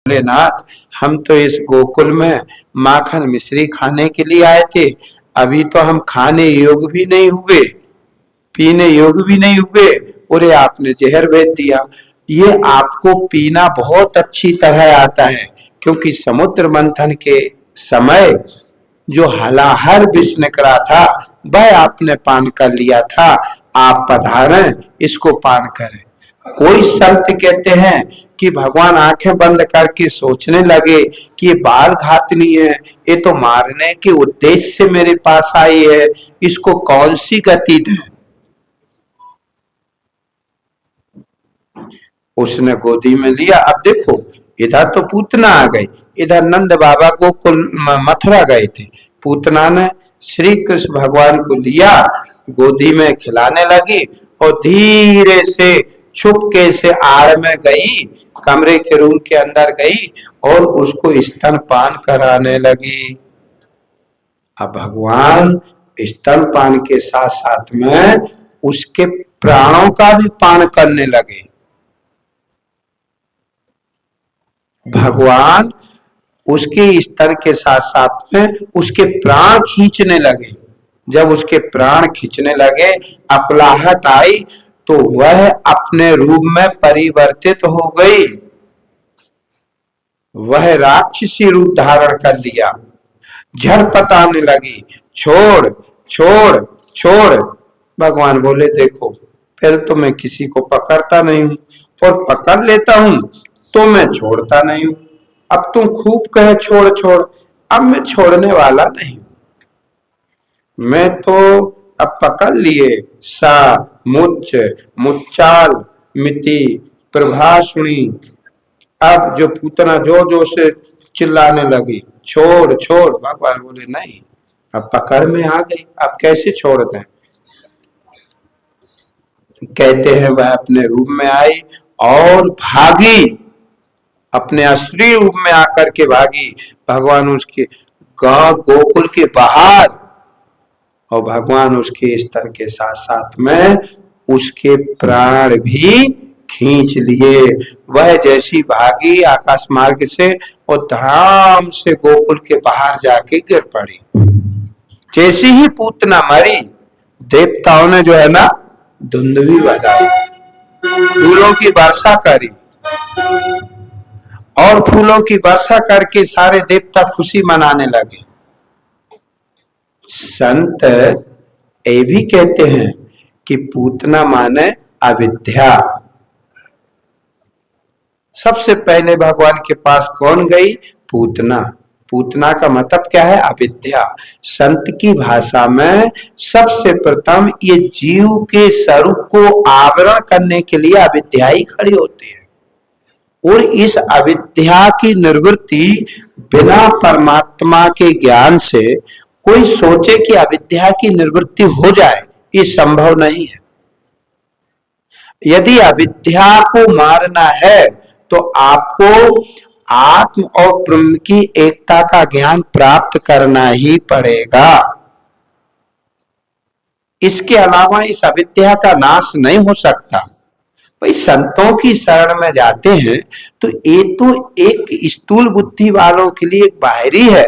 भोलेनाथ, हम तो इस गोकुल में माखन मिश्री खाने के लिए आए थे, अभी तो हम खाने योग भी नहीं हुए, पीने योग भी नहीं हुए और आपने जहर भेज दिया। ये आपको पीना बहुत अच्छी तरह आता है, क्योंकि समुद्र मंथन के समय जो हलाहल विष निकला था वह आपने पान कर लिया था। आप पधारें, इसको पान करें। कोई संत कहते हैं कि भगवान आंखें बंद करके सोचने लगे कि ये बाल घातनी है, ये तो मारने के उद्देश्य से मेरे पास आई है, इसको कौन सी गति दें। उसने गोदी में लिया। अब देखो, इधर तो पूतना आ गई, इधर नंद बाबा को मथुरा गए थे। पूतना ने श्री कृष्ण भगवान को लिया, गोदी में खिलाने लगी और धीरे से चुपके से आड़ में गई, कमरे के रूम के अंदर गई और उसको स्तनपान कराने लगी। अब भगवान स्तनपान के साथ साथ में उसके प्राणों का भी पान करने लगे। भगवान उसके स्तन के साथ साथ में उसके प्राण खींचने लगे। जब उसके प्राण खींचने लगे, अकुलाहट आई, तो वह अपने रूप में परिवर्तित हो गई। वह राक्षसी रूप धारण कर लिया, झड़पटाने लगी, छोड़ छोड़ छोड़। भगवान बोले, देखो फिर तो मैं किसी को पकड़ता नहीं हूं, और पकड़ लेता हूं तो मैं छोड़ता नहीं हूं। अब तुम खूब कहे छोड़ छोड़, अब मैं छोड़ने वाला नहीं। मैं तो अब पकड़ लिए, सा मुच्च मुच्चाल मिति प्रभाषुणी। अब जो पूतना जो से चिल्लाने लगी, छोड़ छोड़। भगवान बोले, नहीं, अब पकड़ में आ गई, अब कैसे छोड़ दें। कहते हैं वह अपने रूप में आई और भागी, अपने असली रूप में आकर के भागी। भगवान उसके गोकुल के बाहर, और भगवान उसके स्तन के साथ साथ में उसके प्राण भी खींच लिए। वह जैसी भागी आकाश मार्ग से और धड़ाम से गोकुल के बाहर जाके गिर पड़ी। जैसी ही पूतना मरी, देवताओं ने जो है ना धुंधवी बजाई, फूलों की वर्षा करी, और फूलों की वर्षा करके सारे देवता खुशी मनाने लगे। संत ये भी कहते हैं कि पूतना माने अविद्या। सबसे पहले भगवान के पास कौन गई? पूतना। पूतना का मतलब क्या है? अविद्या। संत की भाषा में सबसे प्रथम ये जीव के स्वरूप को आवरण करने के लिए अविद्या ही खड़ी होती है, और इस अविद्या की निवृत्ति बिना परमात्मा के ज्ञान से कोई सोचे कि अविद्या की निवृत्ति हो जाए, ये संभव नहीं है। यदि अविद्या को मारना है तो आपको आत्म और ब्रह्म की एकता का ज्ञान प्राप्त करना ही पड़ेगा। इसके अलावा इस अविद्या का नाश नहीं हो सकता। भाई, संतों की शरण में जाते हैं तो ये तो एक स्थूल बुद्धि वालों के लिए एक बाहरी है,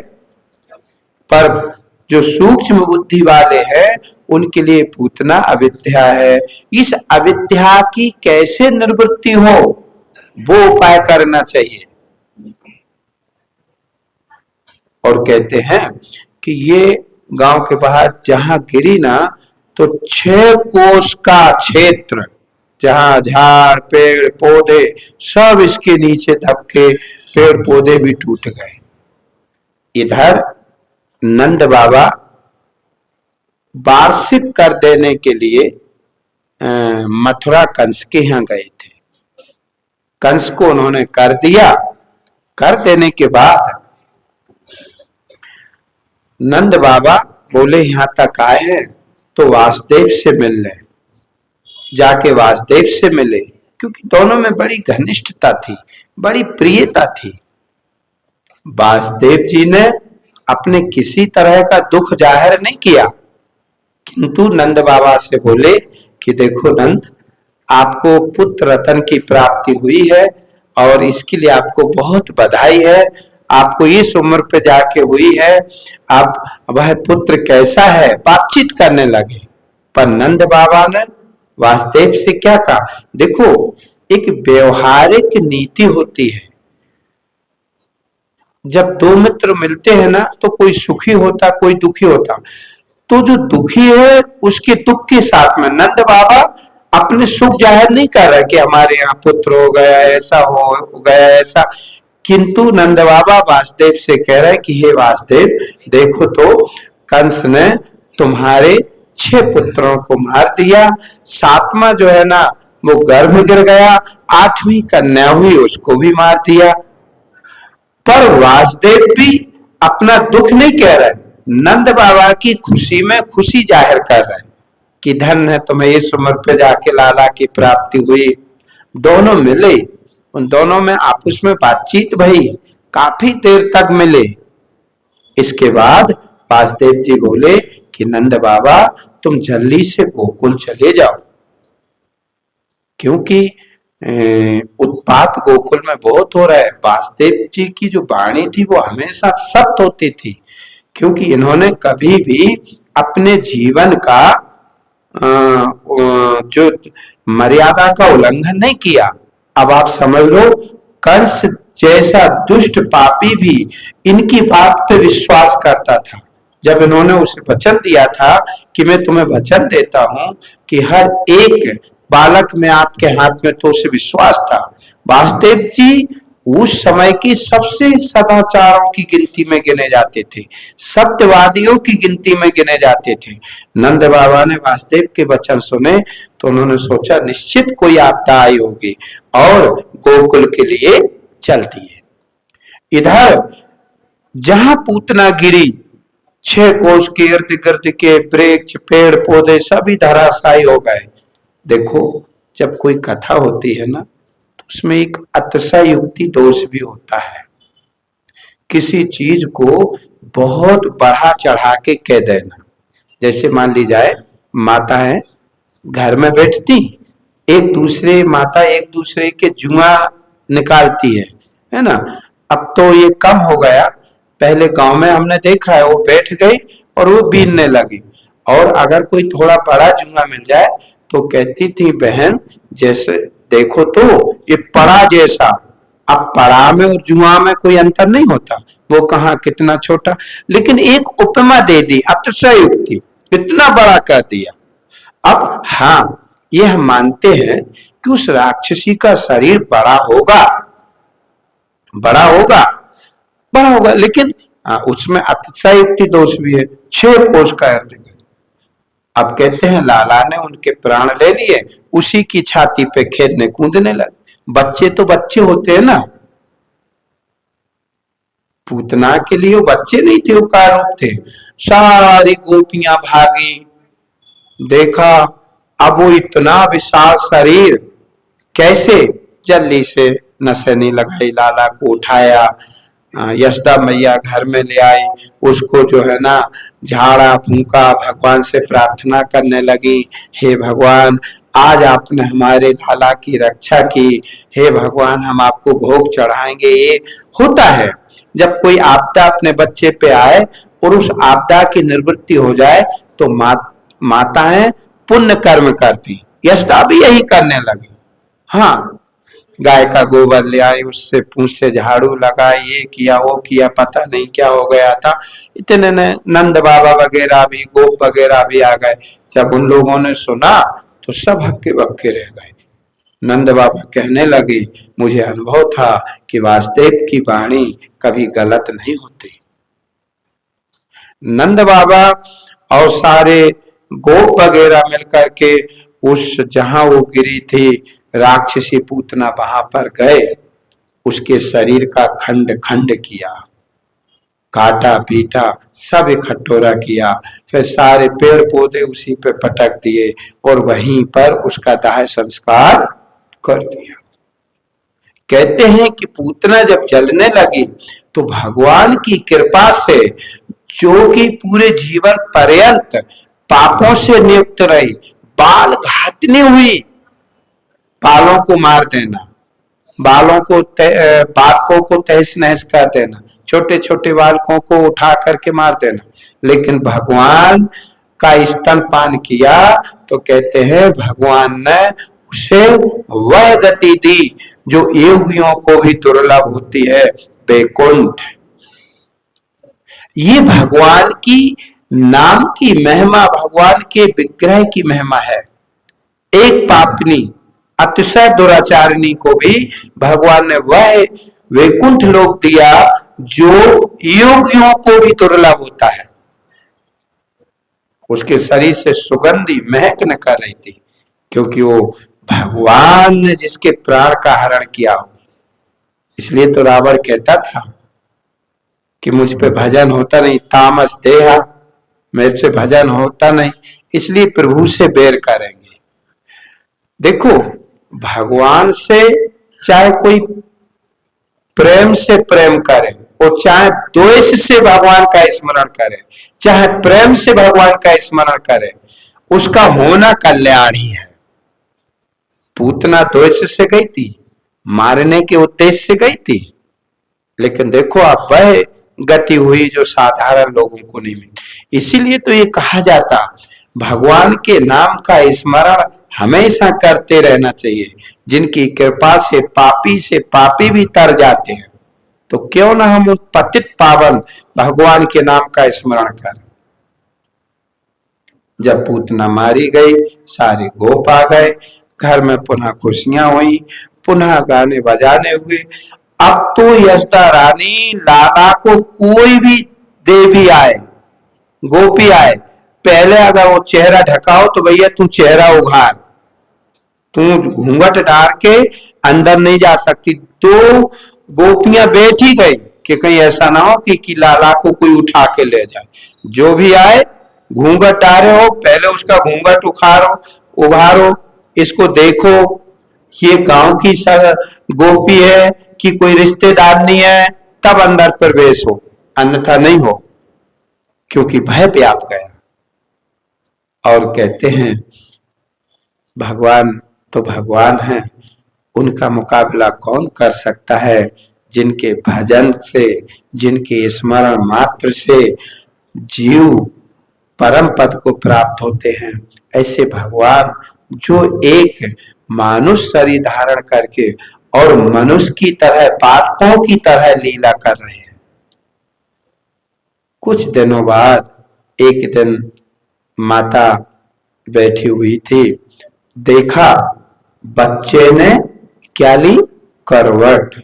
पर जो सूक्ष्म बुद्धि वाले हैं उनके लिए पूतना अविद्या है। इस अविद्या की कैसे निवृत्ति हो, वो उपाय करना चाहिए। और कहते हैं कि ये गांव के बाहर जहां गिरी ना, तो 6 कोस का क्षेत्र, जहां झाड़ पेड़ पौधे सब इसके नीचे दबके, पेड़ पौधे भी टूट गए। इधर नंद बाबा वार्षिक कर देने के लिए मथुरा कंस के यहाँ गए थे। कंस को उन्होंने कर दिया। कर देने के बाद नंद बाबा बोले, यहां तक आए हैं तो वासुदेव से मिल लें। जाके वासुदेव से मिले, क्योंकि दोनों में बड़ी घनिष्ठता थी, बड़ी प्रियता थी। वासुदेव जी ने अपने किसी तरह का दुख जाहिर नहीं किया, किंतु नंद बाबा से बोले कि देखो नंद, आपको पुत्र रतन की प्राप्ति हुई है और इसके लिए आपको बहुत बधाई है। आपको इस उम्र पे जाके हुई है। आप वह पुत्र कैसा है, बातचीत करने लगे। पर नंद बाबा ने वासुदेव से क्या कहा, देखो एक व्यवहारिक नीति होती है। जब दो मित्र मिलते हैं ना, तो कोई सुखी होता, कोई दुखी होता। तो जो दुखी है उसके दुख के साथ में नंद बाबा अपने सुख जाहिर नहीं कर रहे कि हमारे यहाँ पुत्र हो गया, ऐसा हो गया, ऐसा। किंतु नंद बाबा वासुदेव से कह रहे कि हे वासुदेव, देखो तो कंस ने तुम्हारे 6 पुत्रों को मार दिया, 7वां जो है ना वो गर्भ गिर गया, 8वीं कन्या हुई उसको भी मार दिया। पर वासुदेव भी अपना दुख नहीं कह रहे, नंद बाबा की खुशी में खुशी जाहिर कर रहे कि धन है तुम्हें इस उम्र पे जाके लाला की प्राप्ति हुई। दोनों मिले, उन दोनों में आपस में बातचीत भई, काफी देर तक मिले। इसके बाद वासुदेव जी बोले कि नंद बाबा तुम जल्दी से गोकुल चले जाओ, क्योंकि उत्पात गोकुल में बहुत हो रहा है। वासुदेव जी की जो वाणी थी वो हमेशा सत्य होती थी, क्योंकि इन्होंने कभी भी अपने जीवन का जो मर्यादा का उल्लंघन नहीं किया। अब आप समझ लो, कंस जैसा दुष्ट पापी भी इनकी बात पे विश्वास करता था। जब इन्होंने उसे वचन दिया था कि मैं तुम्हें वचन देता हूं कि हर एक बालक में आपके हाथ में, तो उसे विश्वास था। वासुदेव जी उस समय की सबसे सदाचारों की गिनती में गिने जाते थे, सत्यवादियों की गिनती में गिने जाते थे। नंद बाबा ने वासुदेव के वचन सुने तो उन्होंने सोचा निश्चित कोई आपदा आई होगी, और गोकुल के लिए चल दिए। इधर जहां पूतना गिरी, 6 कोस के इर्द गिर्द के वृक्ष, पेड़ पौधे सभी धराशायी हो गए। देखो, जब कोई कथा होती है ना, तो उसमें एक अतिशयोक्ति दोष भी होता है। किसी चीज को बहुत बढ़ा चढ़ा के कह देना। जैसे मान ली जाए, माता है घर में बैठती, माता एक दूसरे के जुआ निकालती है ना। अब तो ये कम हो गया, पहले गांव में हमने देखा है, वो बैठ गई और वो बीनने लगी। और अगर कोई थोड़ा बड़ा जुआ मिल जाए तो कहती थी बहन, जैसे देखो तो ये पड़ा जैसा। अब पड़ा में और जुआ में कोई अंतर नहीं होता, वो कहाँ कितना छोटा। लेकिन एक उपमा दे दी, अतिशयोक्ति, इतना बड़ा कर दिया। अब हाँ, ये हम मानते हैं कि उस राक्षसी का शरीर बड़ा होगा, बड़ा होगा, बड़ा होगा, लेकिन उसमें अतिशयोक्ति दोष भी है। 6 कोस का इर्द गिर्द। अब कहते हैं लाला ने उनके प्राण ले लिए, उसी की छाती पे खेलने कूदने लगे। बच्चे तो बच्चे होते हैं ना, पूतना के लिए वो बच्चे नहीं थे, वो कारूप थे। सारी गोपियां भागी, देखा अब वो इतना विशाल शरीर, कैसे जल्दी से नसेनी लगाई, लाला को उठाया, यशोदा मैया घर में ले आई, उसको जो है ना झाड़ा फूंका, भगवान से प्रार्थना करने लगी, हे भगवान आज आपने हमारे लाला की रक्षा की, हे भगवान हम आपको भोग चढ़ाएंगे। ये होता है जब कोई आपदा अपने बच्चे पे आए और उस आपदा की निवृत्ति हो जाए तो माताएं पुण्य कर्म करती। यशोदा भी यही करने लगी। हाँ, गाय का गोबर ले आई, उससे पूंछ से झाड़ू लगाई, ये किया वो किया, पता नहीं क्या हो गया था। इतने ने नंद बाबा वगैरह भी, गोप वगैरह भी आ गए। जब उन लोगों ने सुना तो सब हक्के बक्के रह गए। नंद बाबा कहने लगे, मुझे अनुभव था कि वासुदेव की वाणी कभी गलत नहीं होती। नंद बाबा और सारे गोप वगैरह मिलकर के उस जहां वो गिरी थी राक्षसी पूतना, वहां पर गए, उसके शरीर का खंड खंड किया, काटा पीटा, सब इकट्ठोरा किया, फिर सारे पेड़ पौधे उसी पे पटक दिए और वहीं पर उसका दाह संस्कार कर दिया। कहते हैं कि पूतना जब जलने लगी तो भगवान की कृपा से, जो कि पूरे जीवन पर्यंत पापों से नियुक्त रही, बाल घातनी हुई, बालों को मार देना, बालों को बालकों को तहस नहस कर देना, छोटे छोटे बालकों को उठा करके मार देना। लेकिन भगवान का स्तनपान किया तो कहते हैं भगवान ने उसे वह गति दी जो योगियों को भी दुर्लभ होती है, वैकुंठ। ये भगवान की नाम की महिमा, भगवान के विग्रह की महिमा है। एक पापनी अतिशय दुराचारिणी को भी भगवान ने वह वैकुंठ लोक दिया जो योगियों को भी दुर्लभ होता है। उसके शरीर से सुगंधी महक न कर रही थी, क्योंकि वो भगवान ने जिसके प्राण का हरण किया हो। इसलिए तो रावण कहता था कि मुझ पे भजन होता नहीं, तामस देहा, मेरे से भजन होता नहीं, इसलिए प्रभु से बैर करेंगे। देखो, भगवान से चाहे कोई प्रेम से प्रेम करे और चाहे द्वेष से भगवान का स्मरण करे, चाहे प्रेम से भगवान का स्मरण करे, उसका होना कल्याण ही है। पूतना द्वेष से गई थी, मारने के उद्देश्य से गई थी, लेकिन देखो आप वह गति हुई जो साधारण लोगों को नहीं मिली। इसीलिए तो ये कहा जाता भगवान के नाम का स्मरण हमेशा करते रहना चाहिए। जिनकी कृपा से पापी भी तर जाते हैं, तो क्यों ना हम उन पतित पावन भगवान के नाम का स्मरण करें। जब पूतना मारी गई, सारे गोप आ गए, घर में पुनः खुशियां हुई, पुनः गाने बजाने हुए। अब तो यशोदा रानी लाला को कोई भी देवी आए, गोपी आए, पहले अगर वो चेहरा ढकाओ तो भैया तू चेहरा उघार, तू घूंघट डाल के अंदर नहीं जा सकती। तो गोपियां बैठी गई कि कहीं ऐसा ना हो कि लाला को कोई उठा के ले जाए। जो भी आए घूंघट डाले हो, पहले उसका घूंघट उघारो, इसको देखो ये गांव की गोपी है कि कोई रिश्तेदार नहीं है, तब अंदर प्रवेश हो, अन्यथा नहीं हो, क्योंकि भय व्याप गया। और कहते हैं भगवान तो भगवान है, उनका मुकाबला कौन कर सकता है। जिनके भजन से, जिनके स्मरण मात्र से जीव परम पद को प्राप्त होते हैं, ऐसे भगवान जो एक मानुष शरीर धारण करके और मनुष्य की तरह, बालकों की तरह लीला कर रहे हैं। कुछ दिनों बाद एक दिन माता बैठी हुई थी, देखा बच्चे ने क्या ली, करवट।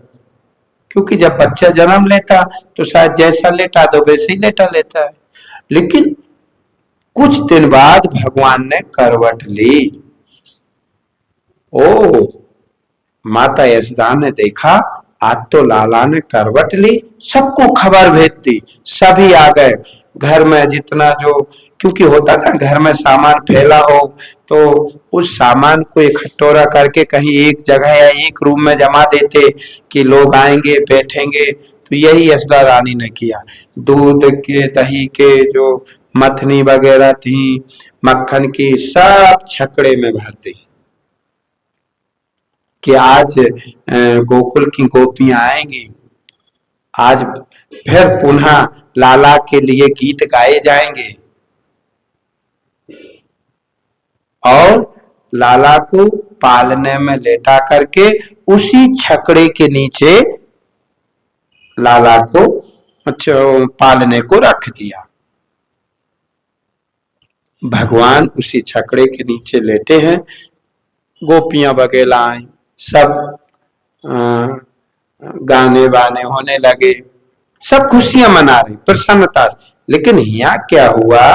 क्योंकि जब बच्चा जन्म लेता तो शायद जैसा लेटा तो वैसे ही लेटा लेता है, लेकिन कुछ दिन बाद भगवान ने करवट ली। ओ, माता यशोदा ने देखा आज तो लाला ने करवट ली, सबको खबर भेज दी, सभी आ गए। घर में जितना जो, क्योंकि होता था घर में सामान फैला हो तो उस सामान को इकट्ठा करके कहीं एक जगह या एक रूम में जमा देते कि लोग आएंगे बैठेंगे। तो यही यशोदा रानी ने किया। दूध के, दही के जो मथनी वगैरह थी, मक्खन की, सब छकड़े में भर दी कि आज गोकुल की गोपियां आएंगी, आज फिर पुनः लाला के लिए गीत गाए जाएंगे। और लाला को पालने में लेटा करके उसी छकड़े के नीचे लाला को पालने को रख दिया। भगवान उसी छकड़े के नीचे लेटे हैं, गोपियां वगैरह आई, सब गाने बाने होने लगे, सब खुशियां मना रही, प्रसन्नता। लेकिन यहाँ क्या हुआ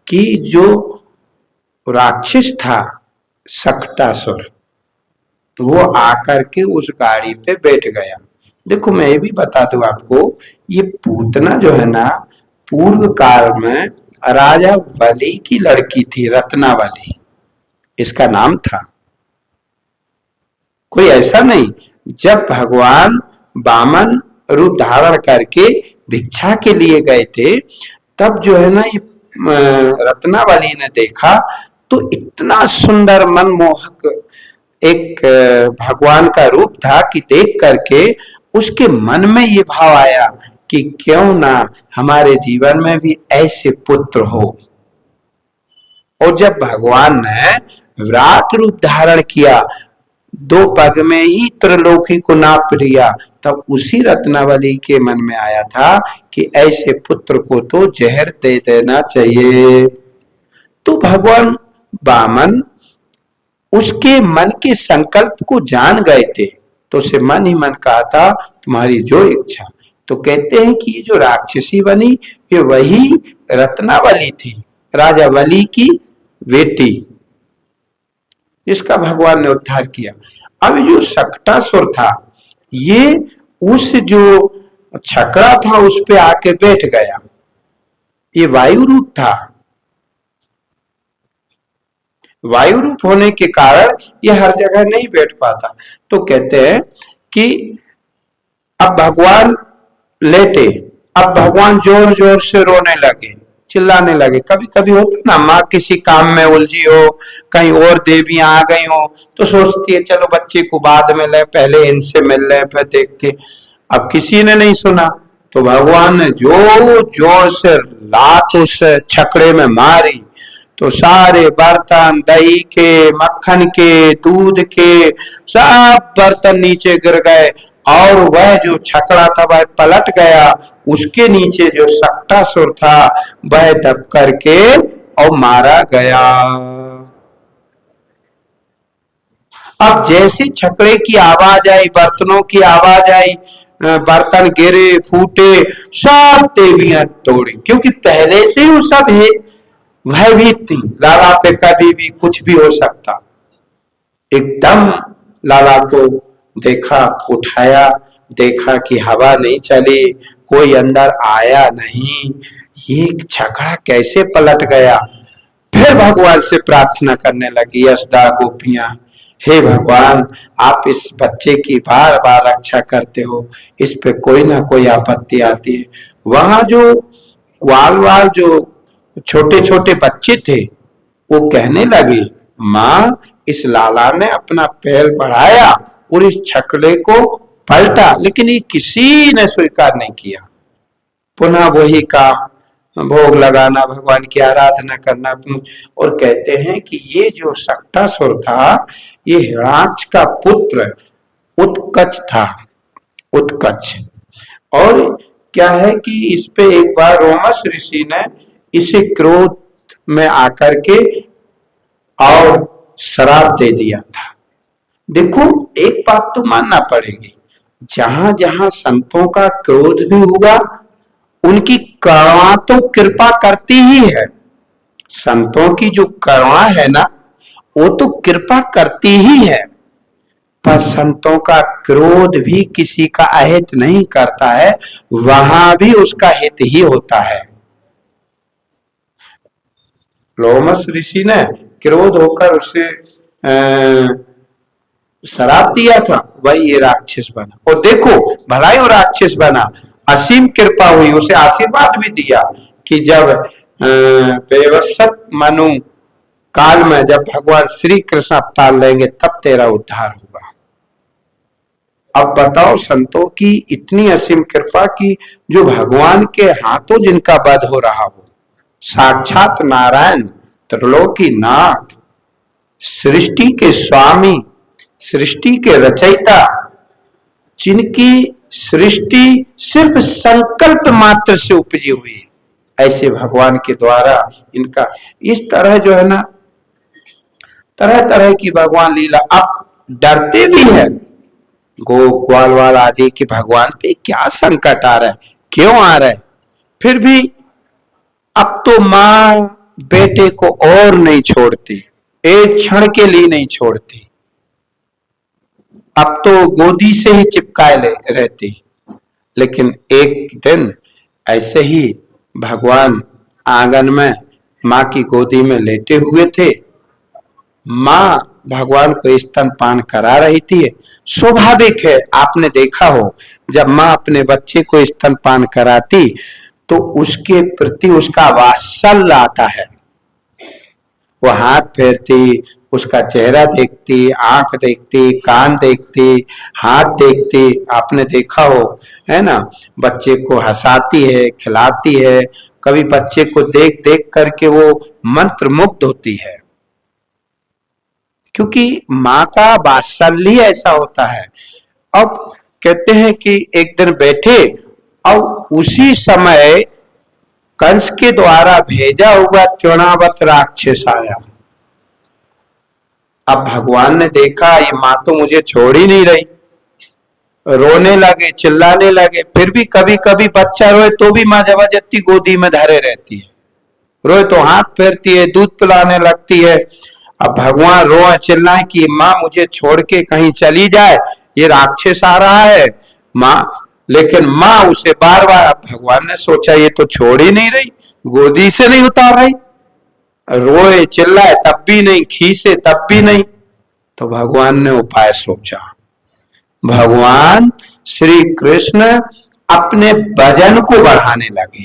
कि जो राक्षस था सक्टासुर, तो वो आकर के उस गाड़ी पे बैठ गया। देखो मैं ये भी बता दूं आपको, ये पूतना जो है ना, पूर्व काल में राजा बलि की लड़की थी, रत्नावली इसका नाम था। कोई ऐसा नहीं, जब भगवान वामन रूप धारण करके भिक्षा के लिए गए थे, तब जो है ना ये रत्नावली ने देखा तो इतना सुंदर मनमोहक एक भगवान का रूप था कि देख करके उसके मन में ये भाव आया कि क्यों ना हमारे जीवन में भी ऐसे पुत्र हो। और जब भगवान ने विराट रूप धारण किया, 2 पग में ही त्रिलोकी को नाप लिया, तब उसी रत्नावली के मन में आया था कि ऐसे पुत्र को तो जहर दे देना चाहिए। तो भगवान वामन उसके मन के संकल्प को जान गए थे, तो उसे मन ही मन कहा था तुम्हारी जो इच्छा। तो कहते हैं कि ये जो राक्षसी बनी ये वही रत्नावली थी, राजा बलि की बेटी, इसका भगवान ने उद्धार किया। अब जो सक्टासुर था ये उस जो छकड़ा था उस पे आके बैठ गया। ये वायु रूप था, वायु रूप होने के कारण ये हर जगह नहीं बैठ पाता। तो कहते हैं कि अब भगवान लेटे, अब भगवान जोर जोर से रोने लगे, चिल्लाने लगे। कभी कभी होता ना, माँ किसी काम में उलझी हो, कहीं और देवियां आ गई हो, तो सोचती है चलो बच्चे को बाद में ले, पहले इनसे मिल ले फिर देखते। अब किसी ने नहीं सुना, तो भगवान ने जो जोर से लात उस छकड़े में मारी, तो सारे बर्तन, दही के, मक्खन के, दूध के सब बर्तन नीचे गिर गए और वह जो छकड़ा था वह पलट गया। उसके नीचे जो सक्टासुर था वह दब करके और मारा गया। अब जैसे छकड़े की आवाज आई, बर्तनों की आवाज आई, बर्तन गिरे, फूटे, सब देवियां तोड़ी, क्योंकि पहले से वो सब है भयभीत थी, लाला पे कभी भी कुछ भी हो सकता। एकदम लाला को देखा, उठाया, देखा कि हवा नहीं चली, कोई अंदर आया नहीं, ये छकड़ा कैसे पलट गया। फिर भगवान से प्रार्थना करने लगी यशोदा गोपियां, हे भगवान आप इस बच्चे की बार बार रक्षा करते हो, इस पे कोई ना कोई आपत्ति आती है। वहां जो ग्वाल वाल जो छोटे छोटे बच्चे थे वो कहने लगे, माँ इस लाला ने अपना पैर बढ़ाया और इस छकड़े को पलटा, लेकिन ये किसी ने स्वीकार नहीं किया। पुनः वही काम, भोग लगाना, भगवान की आराधना करना। और कहते हैं कि ये जो सक्टासुर था ये हिरण्याक्ष का पुत्र उत्कच था, उत्कच। और क्या है कि इस पे एक बार रोमस ऋषि ने इसे क्रोध में आकर के और श्राप दे दिया था। देखो एक बात तो मानना पड़ेगी, जहां जहां संतों का क्रोध भी हुआ उनकी करुणा तो कृपा करती ही है। संतों की जो करुणा है ना वो तो कृपा करती ही है, पर संतों का क्रोध भी किसी का अहित नहीं करता है, वहां भी उसका हित ही होता है। लोमस ऋषि ने क्रोध होकर उसे श्राप दिया था, वही ये राक्षस बना। और देखो भलाई वो राक्षस बना, असीम कृपा हुई, उसे आशीर्वाद भी दिया कि जब बेवसत मनु काल में जब भगवान श्री कृष्ण अवतार लेंगे तब तेरा उद्धार होगा। अब बताओ संतों की इतनी असीम कृपा की जो भगवान के हाथों जिनका वध हो रहा हो, साक्षात नारायण त्रिलोकी नाथ, सृष्टि के स्वामी, सृष्टि के रचयिता, जिनकी सृष्टि सिर्फ संकल्प मात्र से उपजी हुई, ऐसे भगवान के द्वारा इनका इस तरह जो है ना तरह तरह की भगवान लीला। अब डरते भी है ग्वाल वाल आदि कि भगवान पे क्या संकट आ रहा है, क्यों आ रहा है, फिर भी अब तो माँ बेटे को और नहीं छोड़ती, एक क्षण के लिए नहीं छोड़ती, अब तो गोदी से ही चिपकाए रहती। लेकिन एक दिन ऐसे ही भगवान आंगन में माँ की गोदी में लेटे हुए थे, माँ भगवान को स्तनपान करा रही थी। स्वाभाविक है, आपने देखा हो जब माँ अपने बच्चे को स्तनपान कराती तो उसके प्रति उसका वात्सल्य आता है, वो हाथ फेरती, उसका चेहरा देखती, आंख देखती, कान देखती, हाथ देखती, आपने देखा हो, है ना। बच्चे को हंसाती है, खिलाती है, कभी बच्चे को देख देख करके वो मंत्र मुग्ध होती है, क्योंकि माँ का वात्सल्य ही ऐसा होता है। अब कहते हैं कि एक दिन बैठे और उसी समय कंस के द्वारा भेजा हुआ तृणावत राक्षस आया। अब भगवान ने देखा ये माँ तो मुझे छोड़ ही नहीं रही, रोने लगे, चिल्लाने लगे। फिर भी कभी कभी बच्चा रोए तो भी माँ जबरदस्ती गोदी में धरे रहती है, रोए तो हाथ फेरती है, दूध पिलाने लगती है। अब भगवान रोए चिल्लाए कि माँ मुझे छोड़ के कहीं चली जाए, ये राक्षस आ रहा है माँ। लेकिन माँ उसे बार बार, अब भगवान ने सोचा ये तो छोड़ ही नहीं रही, गोदी से नहीं उतार रही, रोए चिल्लाए तब भी नहीं, खीसे तब भी नहीं। तो भगवान ने उपाय सोचा। भगवान श्री कृष्ण अपने वजन को बढ़ाने लगे।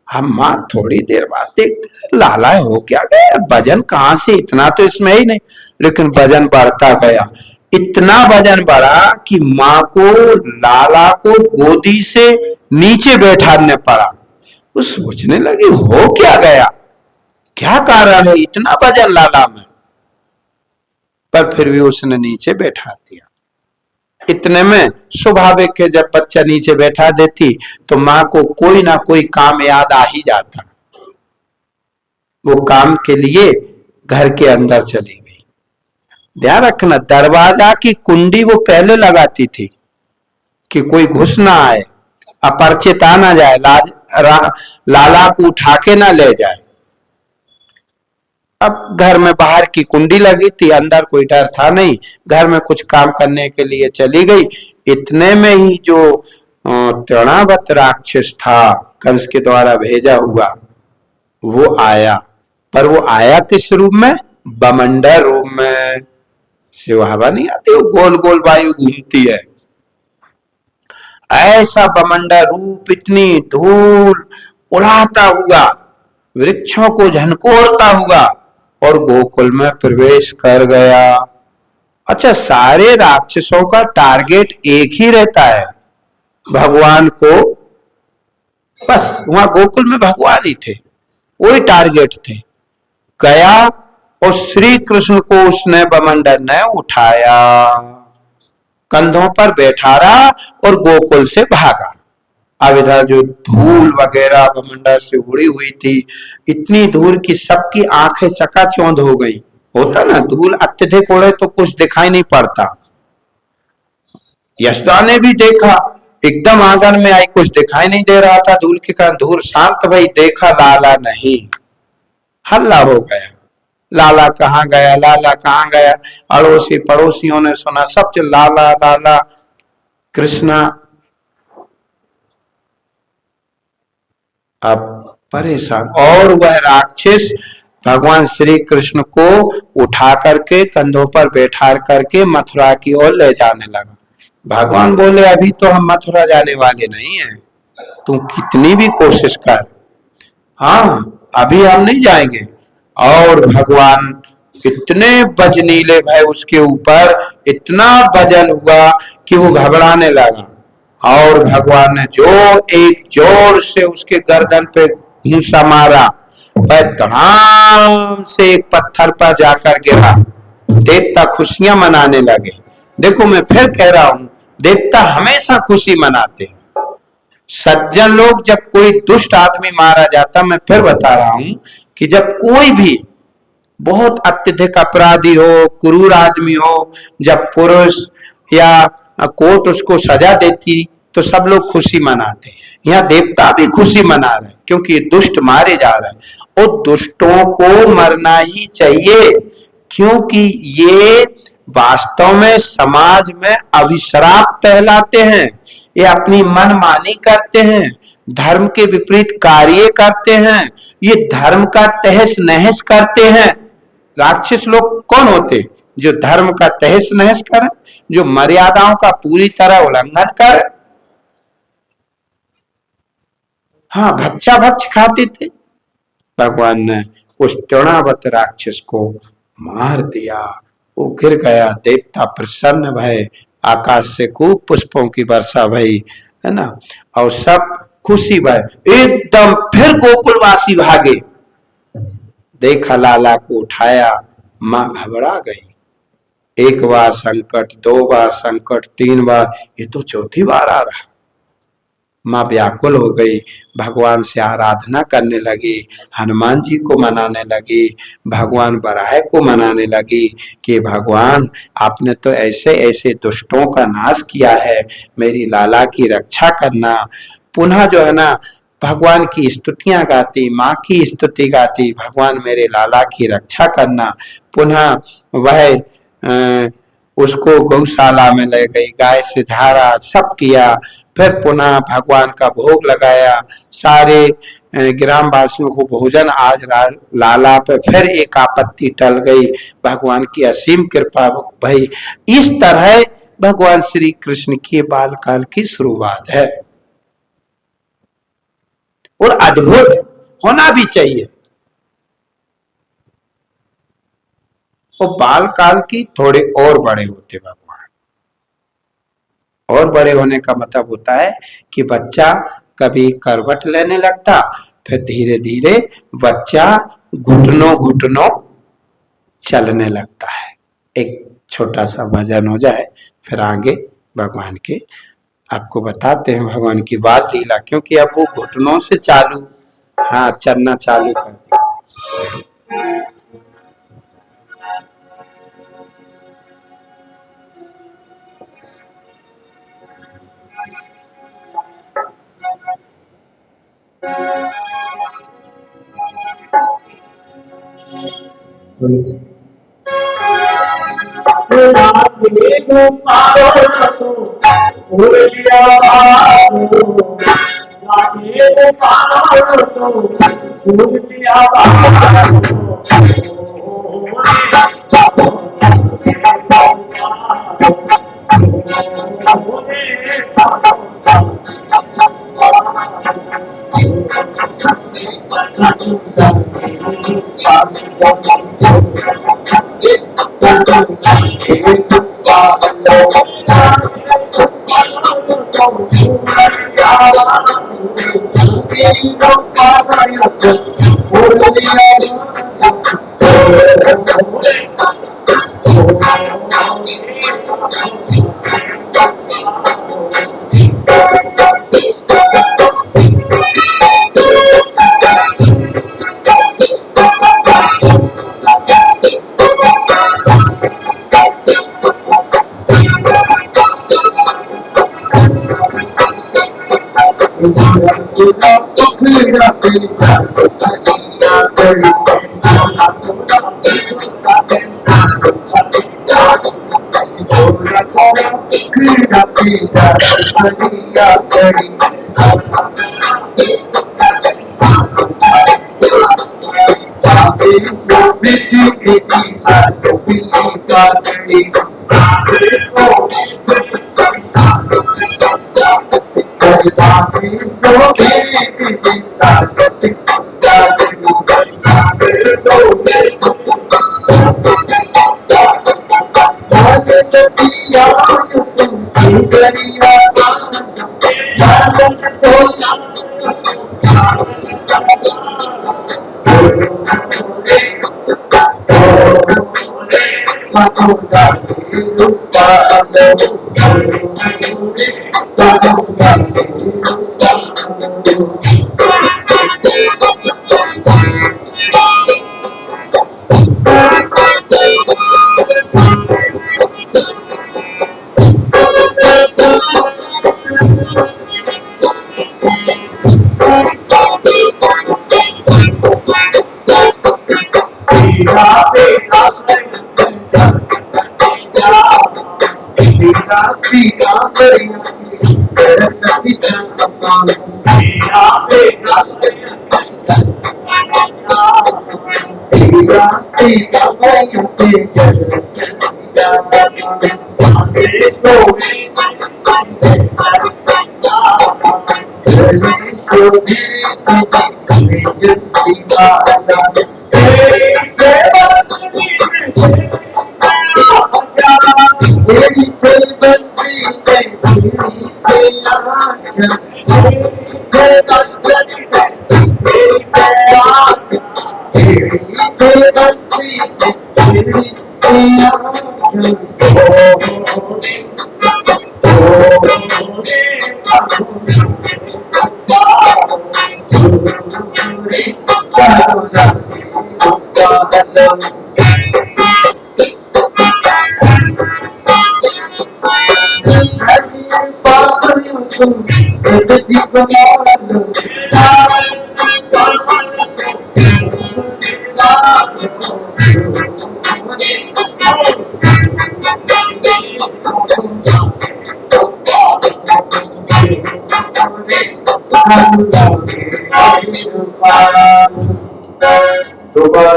हम माँ थोड़ी देर बाद देखते लाला हो क्या गया, वजन कहाँ से, इतना तो इसमें ही नहीं। लेकिन वजन बढ़ता गया, इतना वजन बढ़ा कि माँ को लाला को गोदी से नीचे बैठाने पड़ा। वो सोचने लगी हो क्या गया, क्या कारण है इतना वजन लाला में, पर फिर भी उसने नीचे बैठा दिया। इतने में स्वाभाविक है, जब बच्चा नीचे बैठा देती तो माँ को कोई ना कोई काम याद आ ही जाता। वो काम के लिए घर के अंदर चली गई। ध्यान रखना, दरवाजा की कुंडी वो पहले लगाती थी कि कोई घुस ना आए, अपरिचित आ ना जाए, लाला को उठा के ना ले जाए। अब घर में बाहर की कुंडी लगी थी, अंदर कोई डर था नहीं, घर में कुछ काम करने के लिए चली गई। इतने में ही जो तृणावत राक्षस था कंस के द्वारा भेजा हुआ, वो आया। पर वो आया किस रूप में, बमंडर रूप में। शिव हवा नहीं आती, वो गोल गोल वायु घूमती है, ऐसा बमंडर रूप, इतनी धूल उड़ाता हुआ, वृक्षों को झनकोरता हुआ और गोकुल में प्रवेश कर गया। अच्छा, सारे राक्षसों का टारगेट एक ही रहता है, भगवान को, बस वहां गोकुल में भगवान ही थे, वही टारगेट थे। गया और श्री कृष्ण को उसने बमंडर ने उठाया, कंधों पर बैठा रहा और गोकुल से भागा। अब इधर जो धूल वगैरह बमंडर से उड़ी हुई थी, इतनी धूल की सबकी आंखें चकाचौंध हो गई। होता ना, धूल अत्यधिक उड़े तो कुछ दिखाई नहीं पड़ता। यशोदा ने भी देखा, एकदम आंगन में आई, कुछ दिखाई नहीं दे रहा था धूल के कारण। धूल शांत भई, देखा लाला नहीं, हल्ला हो गया, लाला कहाँ गया, लाला कहाँ गया। अड़ोसी पड़ोसियों ने सुना, सब लाला लाला कृष्णा। अब परेशान, और वह राक्षस भगवान श्री कृष्ण को उठा करके कंधों पर बैठा करके मथुरा की ओर ले जाने लगा। भगवान बोले अभी तो हम मथुरा जाने वाले नहीं हैं, तू कितनी भी कोशिश कर, हाँ अभी हम नहीं जाएंगे। और भगवान इतने बजनीले भय उसके ऊपर, इतना वजन हुआ कि वो घबराने लगा। और भगवान ने जो एक जोर से उसके गर्दन पे घूंसा मारा, वह धड़ाम से एक पत्थर पर जाकर गिरा। देवता खुशियां मनाने लगे। देखो मैं फिर कह रहा हूं, देवता हमेशा खुशी मनाते हैं। सज्जन लोग, जब कोई दुष्ट आदमी मारा जाता, मैं फिर बता रहा हूं कि जब कोई भी बहुत अत्यधिक अपराधी हो, क्रूर आदमी हो, जब पुरुष या कोर्ट उसको सजा देती तो सब लोग खुशी मनाते। यहाँ देवता भी खुशी मना रहे क्योंकि दुष्ट मारे जा रहे हैं, और दुष्टों को मरना ही चाहिए, क्योंकि ये वास्तव में समाज में अभिश्राप कहलाते हैं। ये अपनी मनमानी करते हैं, धर्म के विपरीत कार्य करते हैं, ये धर्म का तहस नहस करते हैं। राक्षस लोग कौन होते, जो धर्म का तहस नहस करें, जो मर्यादाओं का पूरी तरह उल्लंघन करें। हाँ, भक्षा भक्ष खाते थे। भगवान ने उस तृणावत राक्षस को मार दिया। वो गिर गया, देवता प्रसन्न भय, आकाश से खूब पुष्पों की वर्षा भई, है ना, और सब खुशी भय, एकदम फिर गोकुलवासी भागे, देखा लाला को उठाया, माँ घबरा गई। एक बार संकट, दो बार संकट, तीन बार, ये तो चौथी बार आ रहा। माँ व्याकुल हो गई, भगवान से आराधना करने लगी, हनुमान जी को मनाने लगी, भगवान बराह को मनाने लगी कि भगवान आपने तो ऐसे ऐसे दुष्टों का नाश किया है, मेरी लाला की रक्षा करना। पुनः जो है ना भगवान की स्तुतियां गाती, माँ की स्तुति गाती, भगवान मेरे लाला की रक्षा करना। पुनः वह उसको गौशाला में ले गई, गाय से झाड़ा, सब किया। फिर पुनः भगवान का भोग लगाया, सारे ग्रामवासियों को भोजन। आज लाला पे फिर एक आपत्ति टल गई, भगवान की असीम कृपा भई। इस तरह भगवान श्री कृष्ण के बाल काल की शुरुआत है, और अद्भुत होना भी चाहिए। और बाल काल की थोड़े और बड़े होते भगवान, और बड़े होने का मतलब होता है कि बच्चा कभी करवट लेने लगता, फिर धीरे धीरे बच्चा घुटनों घुटनों चलने लगता है। एक छोटा सा भजन हो जाए, फिर आगे भगवान के आपको बताते हैं भगवान की बाल लीला, क्योंकि अब वो घुटनों से चालू, हाँ, चलना चालू कर दिया।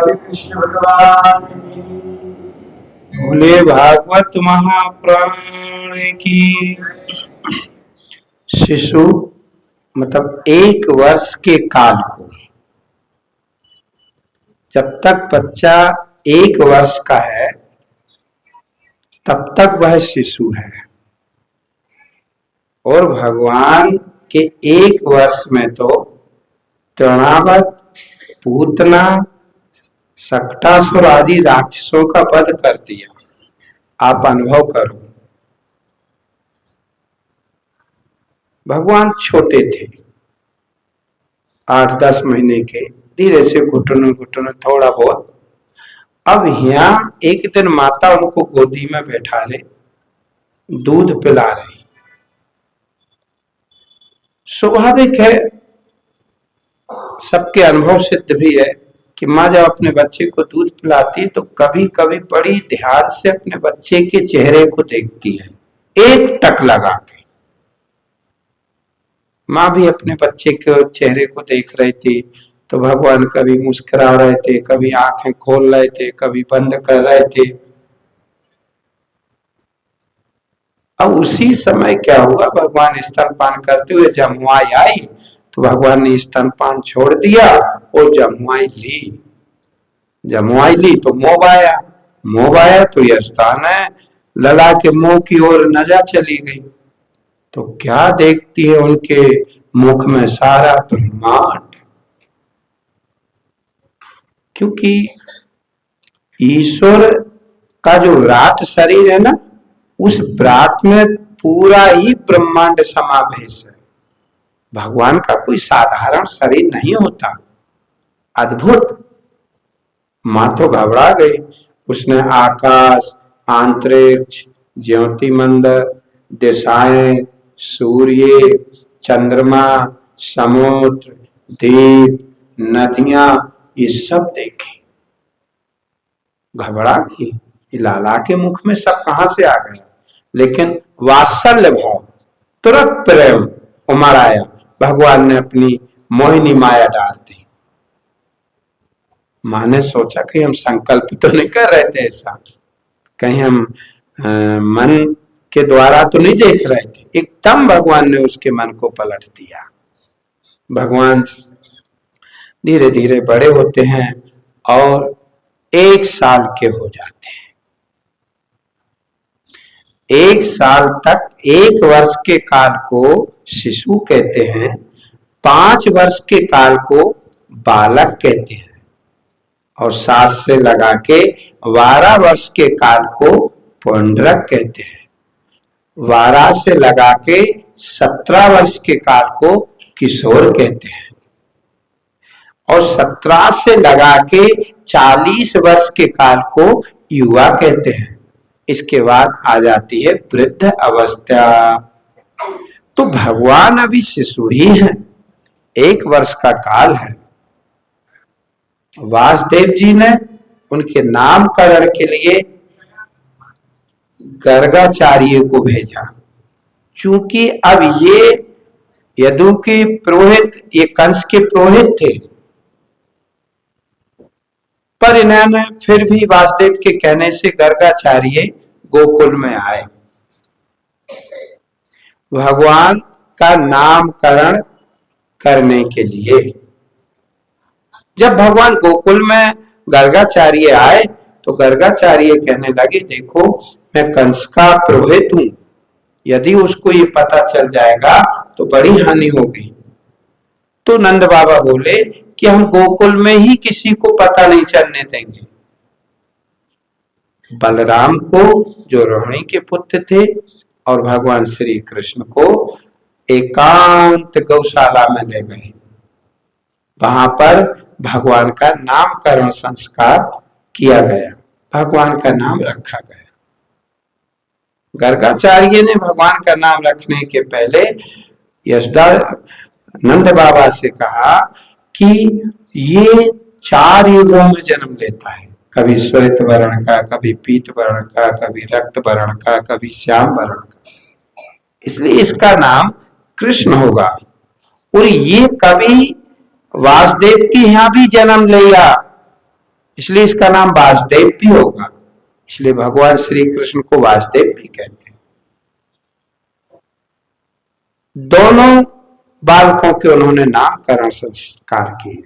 कृष्ण भगवान भोले भागवत महापुराण की। शिशु मतलब 1 वर्ष के काल को, जब तक बच्चा 1 वर्ष का है तब तक वह शिशु है, और भगवान के 1 वर्ष में तो तृणावत, पूतना, सक्टासुर आदि राक्षसों का वध कर दिया। आप अनुभव करो, भगवान छोटे थे, 8-10 महीने के, धीरे से घुटनों घुटनों थोड़ा बहुत। अब यहाँ एक दिन माता उनको गोदी में बैठा रहे, दूध पिला रही। स्वाभाविक है, सबके अनुभव सिद्ध भी है कि माँ जब अपने बच्चे को दूध पिलाती तो कभी कभी बड़ी ध्यान से अपने बच्चे के चेहरे को देखती है, एक टक लगा के। माँ भी अपने बच्चे के चेहरे को देख रही थी, तो भगवान कभी मुस्कुरा रहे थे, कभी आंखें खोल रहे थे, कभी बंद कर रहे थे। अब उसी समय क्या हुआ, भगवान स्तनपान करते हुए जमुआई आई तो भगवान ने स्तनपान छोड़ दिया और जमुआई ली तो मोह आया तो यह स्थान है, लला के मुंह की ओर नजर चली गई तो क्या देखती है, उनके मुख में सारा ब्रह्मांड। क्योंकि ईश्वर का जो विराट शरीर है ना, उस विराट में पूरा ही ब्रह्मांड समावेश है। भगवान का कोई साधारण शरीर नहीं होता, अद्भुत। मां तो घबरा गई, उसने आकाश, अंतरिक्ष, ज्योतिमंडल, दिशाएं, सूर्य, चंद्रमा, समुद्र, द्वीप, नदियां, ये सब देखे। घबरा गई, लाला के मुख में सब कहां से आ गया। लेकिन वात्सल्य भाव, तुरंत प्रेम उमड़ आया। भगवान ने अपनी मोहिनी माया डाल दी। मां ने सोचा कि हम संकल्प तो नहीं कर रहे थे ऐसा, कहीं हम मन के द्वारा तो नहीं देख रहे थे। एकदम भगवान ने उसके मन को पलट दिया। भगवान धीरे धीरे बड़े होते हैं और 1 साल के हो जाते हैं। 1 साल तक, 1 वर्ष के काल को शिशु कहते हैं, 5 वर्ष के काल को बालक कहते हैं, और 7 से लगा के 12 वर्ष के काल को पुंडरक कहते हैं। 12 से लगा के 17 वर्ष के काल को किशोर कहते हैं, और 17 से लगा के 40 वर्ष के काल को युवा कहते हैं। इसके बाद आ जाती है वृद्ध अवस्था। तो भगवान अभी शिशु ही है, 1 वर्ष का काल है। वासुदेव जी ने उनके नामकरण के लिए गर्गाचार्य को भेजा, क्योंकि अब ये यदु के पुरोहित, ये कंस के पुरोहित थे, पर इन्होंने फिर भी वासुदेव के कहने से गर्गाचार्य गोकुल में आए भगवान का नामकरण करने के लिए। जब भगवान गोकुल में गर्गाचार्य आए तो गर्गाचार्य कहने लगे, देखो मैं कंस का पुरोहित हूं, यदि उसको ये पता चल जाएगा तो बड़ी हानि होगी। तो नंद बाबा बोले कि हम गोकुल में ही किसी को पता नहीं चलने देंगे। बलराम को, जो रोहिणी के पुत्र थे, और भगवान श्री कृष्ण को एकांत गौशाला में ले गए। वहां पर भगवान का नामकरण संस्कार किया गया, भगवान का नाम रखा गया। गर्गाचार्य ने भगवान का नाम रखने के पहले यशोदा नंद बाबा से कहा कि ये 4 युगों में जन्म लेता है, कभी श्वेत वर्ण का, कभी पीत वर्ण का, कभी रक्त वर्ण का, कभी श्याम वर्ण का, इसलिए इसका नाम कृष्ण होगा। और ये कभी वासुदेव के यहाँ भी जन्म लिया, इसलिए इसका नाम वासुदेव भी होगा। इसलिए भगवान श्री कृष्ण को वासुदेव भी कहते हैं। दोनों बालकों के उन्होंने नामकरण संस्कार किए।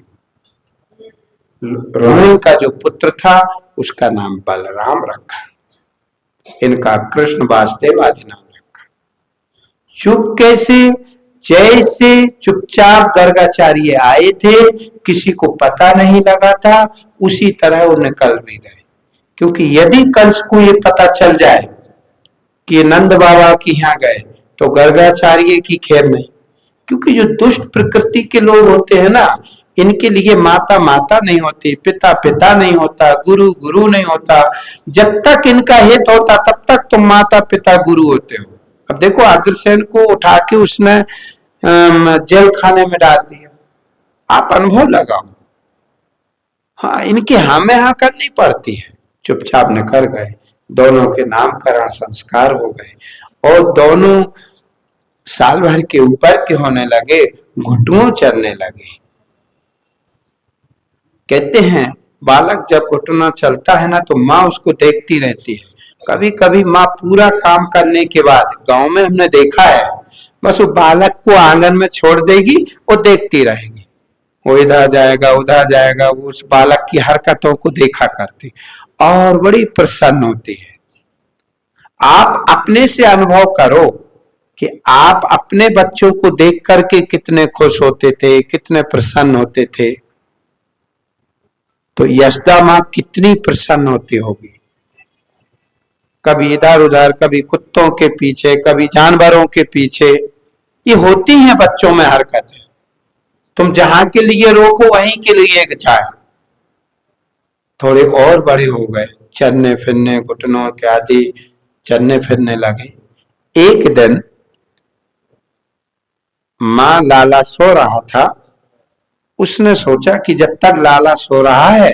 रोहिणी का जो पुत्र था उसका नाम बलराम रखा, इनका कृष्ण वासुदेव आदि नाम रखा। चुपके से, जैसे चुपचाप गर्गाचार्य आए थे, किसी को पता नहीं लगा था, उसी तरह वो निकल भी गए। क्योंकि यदि कंस को ये पता चल जाए कि नंद बाबा के यहाँ गए तो गर्गाचार्य की खैर नहीं। क्योंकि जो दुष्ट प्रकृति के लोग होते हैं ना, इनके लिए माता माता नहीं होती, पिता पिता नहीं होता, गुरु गुरु नहीं होता। जब तक इनका हित होता तब तक तुम माता पिता गुरु होते हो। अब देखो अग्रसेन को उठा के उसने जेल खाने में डाल दिया, आप अनुभव लगाओ। हाँ, इनकी हाँ में हाँ करनी पड़ती है। चुपचाप निकल गए, दोनों के नामकरण संस्कार हो गए और दोनों साल भर के ऊपर के होने लगे, घुटनों चलने लगे। कहते हैं बालक जब घुटना चलता है ना तो माँ उसको देखती रहती है। कभी कभी माँ पूरा काम करने के बाद, गांव में हमने देखा है, बस वो बालक को आंगन में छोड़ देगी, वो देखती रहेगी, वो इधर जाएगा उधर जाएगा, वो उस बालक की हरकतों को देखा करती और बड़ी प्रसन्न होती है। आप अपने से अनुभव करो कि आप अपने बच्चों को देख करके कितने खुश होते थे, कितने प्रसन्न होते थे। तो यशोदा माँ कितनी प्रसन्न होती होगी। कभी इधर उधर, कभी कुत्तों के पीछे, कभी जानवरों के पीछे, ये होती हैं बच्चों में हरकतें। तुम जहां के लिए रोको वहीं के लिए जाए। थोड़े और बड़े हो गए, चलने फिरने, घुटनों के आदि चलने फिरने लगे। एक दिन माँ लाला सो रहा था, उसने सोचा कि जब तक लाला सो रहा है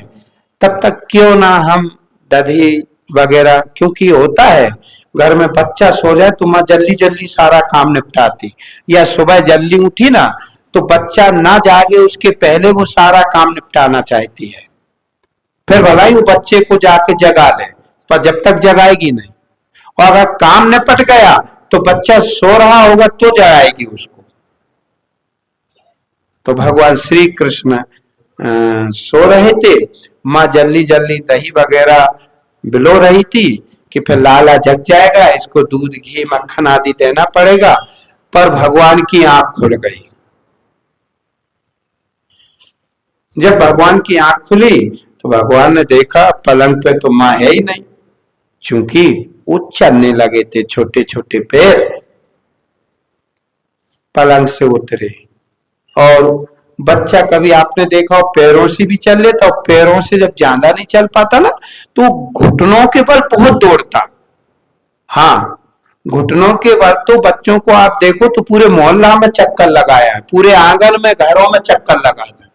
तब तक क्यों ना हम दही वगैरह, क्योंकि होता है घर में बच्चा सो जाए तो माँ जल्दी जल्दी सारा काम निपटाती, या सुबह जल्दी उठी ना तो बच्चा ना जागे उसके पहले वो सारा काम निपटाना चाहती है। फिर भलाई वो बच्चे को जाके जगा ले, पर जब तक जगाएगी नहीं। और अगर काम निपट गया तो बच्चा सो रहा होगा तो जगाएगी उसको। तो भगवान श्री कृष्ण सो रहे थे, माँ जल्दी जल्दी दही वगैरह बिलो रही थी कि फिर लाला जग जाएगा, इसको दूध घी मक्खन आदि देना पड़ेगा। पर भगवान की आंख खुल गई। जब भगवान की आंख खुली तो भगवान ने देखा पलंग पे तो माँ है ही नहीं, क्योंकि वो चलने लगे थे, छोटे छोटे पैर पलंग से उतरे। और बच्चा कभी आपने देखा हो पैरों से भी चल लेता, और पैरों से जब ज्यादा नहीं चल पाता ना तो घुटनों के बल बहुत दौड़ता। हाँ, घुटनों के बल तो बच्चों को आप देखो तो पूरे मोहल्ला में चक्कर लगाया है, पूरे आंगन में घरों में चक्कर लगा था।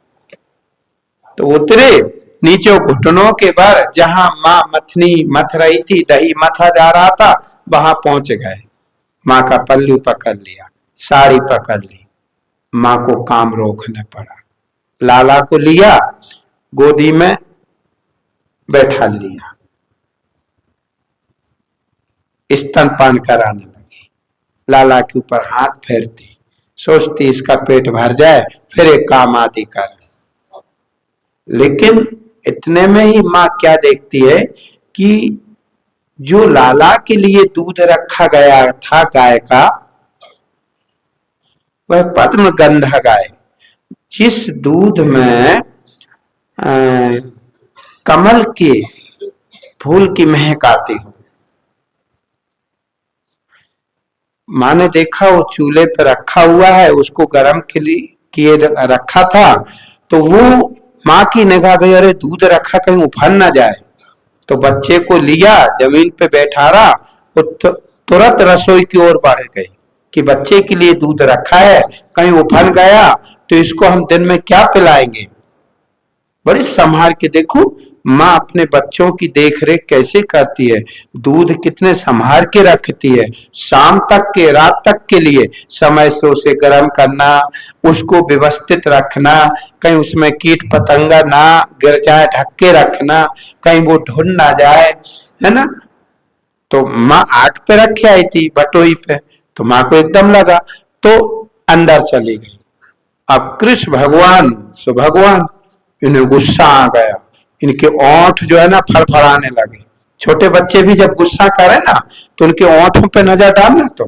तो उतरे नीचे घुटनों के बल, जहां माँ मथनी मथ रही थी, दही मथा जा रहा था, वहां पहुंच गए। माँ का पल्लू पकड़ लिया, साड़ी पकड़ ली, माँ को काम रोकना पड़ा। लाला को लिया, गोदी में बैठा लिया, स्तनपान कराने लगी। लाला के ऊपर हाथ फेरती, सोचती इसका पेट भर जाए फिर एक काम आदि कर। लेकिन इतने में ही माँ क्या देखती है कि जो लाला के लिए दूध रखा गया था गाय का, वह पद्म गंध गाए। जिस दूध में कमल के फूल की महक आती हो। माँ ने देखा वो चूल्हे पे रखा हुआ है, उसको गर्म के लिए किए रखा था, तो वो माँ की निगाह गई, अरे दूध रखा कहीं उफन ना जाए। तो बच्चे को लिया, जमीन पे बैठा रहा, वो तुरंत रसोई की ओर बढ़ गई कि बच्चे के लिए दूध रखा है, कहीं उफन गया तो इसको हम दिन में क्या पिलाएंगे। बड़ी संभाल के देखो माँ अपने बच्चों की देख रेख कैसे करती है, दूध कितने संभाल के रखती है, शाम तक के रात तक के लिए समय से उसे गर्म करना, उसको व्यवस्थित रखना, कहीं उसमें कीट पतंगा ना गिर जाए, ढक के रखना, कहीं वो ढुन ना जाए, है ना। तो माँ आग पे रखे आई थी बटोई पे, तो माँ को एकदम लगा तो अंदर चली गई। अब कृष्ण भगवान सो भगवान, इन्हें गुस्सा आ गया, इनके ओंठ जो है ना फड़फड़ाने लगे। छोटे बच्चे भी जब गुस्सा करे ना तो उनके ओंठों पे नजर डालना तो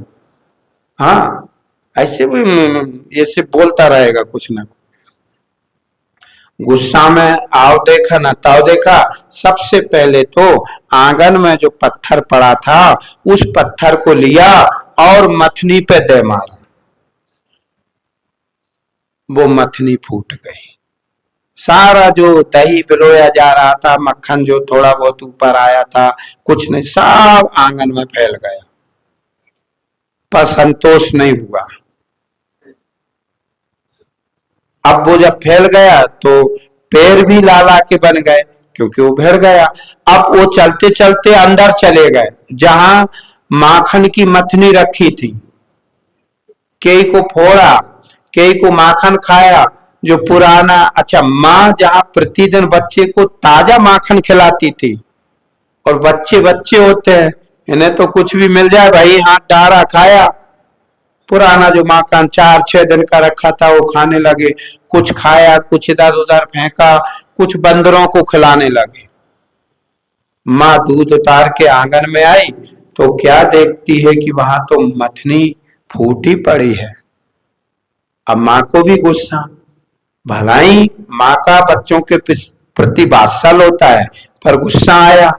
हाँ ऐसे भी ऐसे बोलता रहेगा कुछ ना कुछ। गुस्सा में आओ देखा ना ताओ देखा, सबसे पहले तो आंगन में जो पत्थर पड़ा था उस पत्थर को लिया और मथनी पे दे मारा, वो मथनी फूट गई। सारा जो दही पिलोया जा रहा था, मक्खन जो थोड़ा बहुत ऊपर आया था, कुछ नहीं, सब आंगन में फैल गया। पर संतोष नहीं हुआ। अब वो जब फैल गया तो पैर भी लाला के बन गए क्योंकि वो भर गया। अब वो चलते चलते अंदर चले गए जहां माखन की मथनी रखी थी, कई को फोड़ा, कई को माखन खाया जो पुराना। अच्छा, माँ जहां प्रतिदिन बच्चे को ताजा माखन खिलाती थी, और बच्चे बच्चे होते हैं, इन्हें तो कुछ भी मिल जाए भाई हाथ डारा खाया। पुराना जो माखन 4-6 दिन का रखा था वो खाने लगे, कुछ खाया, कुछ इधर उधर फेंका, कुछ बंदरों को खिलाने लगे। माँ दूध उतार के आंगन में आई तो क्या देखती है कि वहां तो मथनी फूटी पड़ी है। अब माँ को भी गुस्सा, भलाई माँ का बच्चों के प्रति वात्सल होता है, पर गुस्सा आया,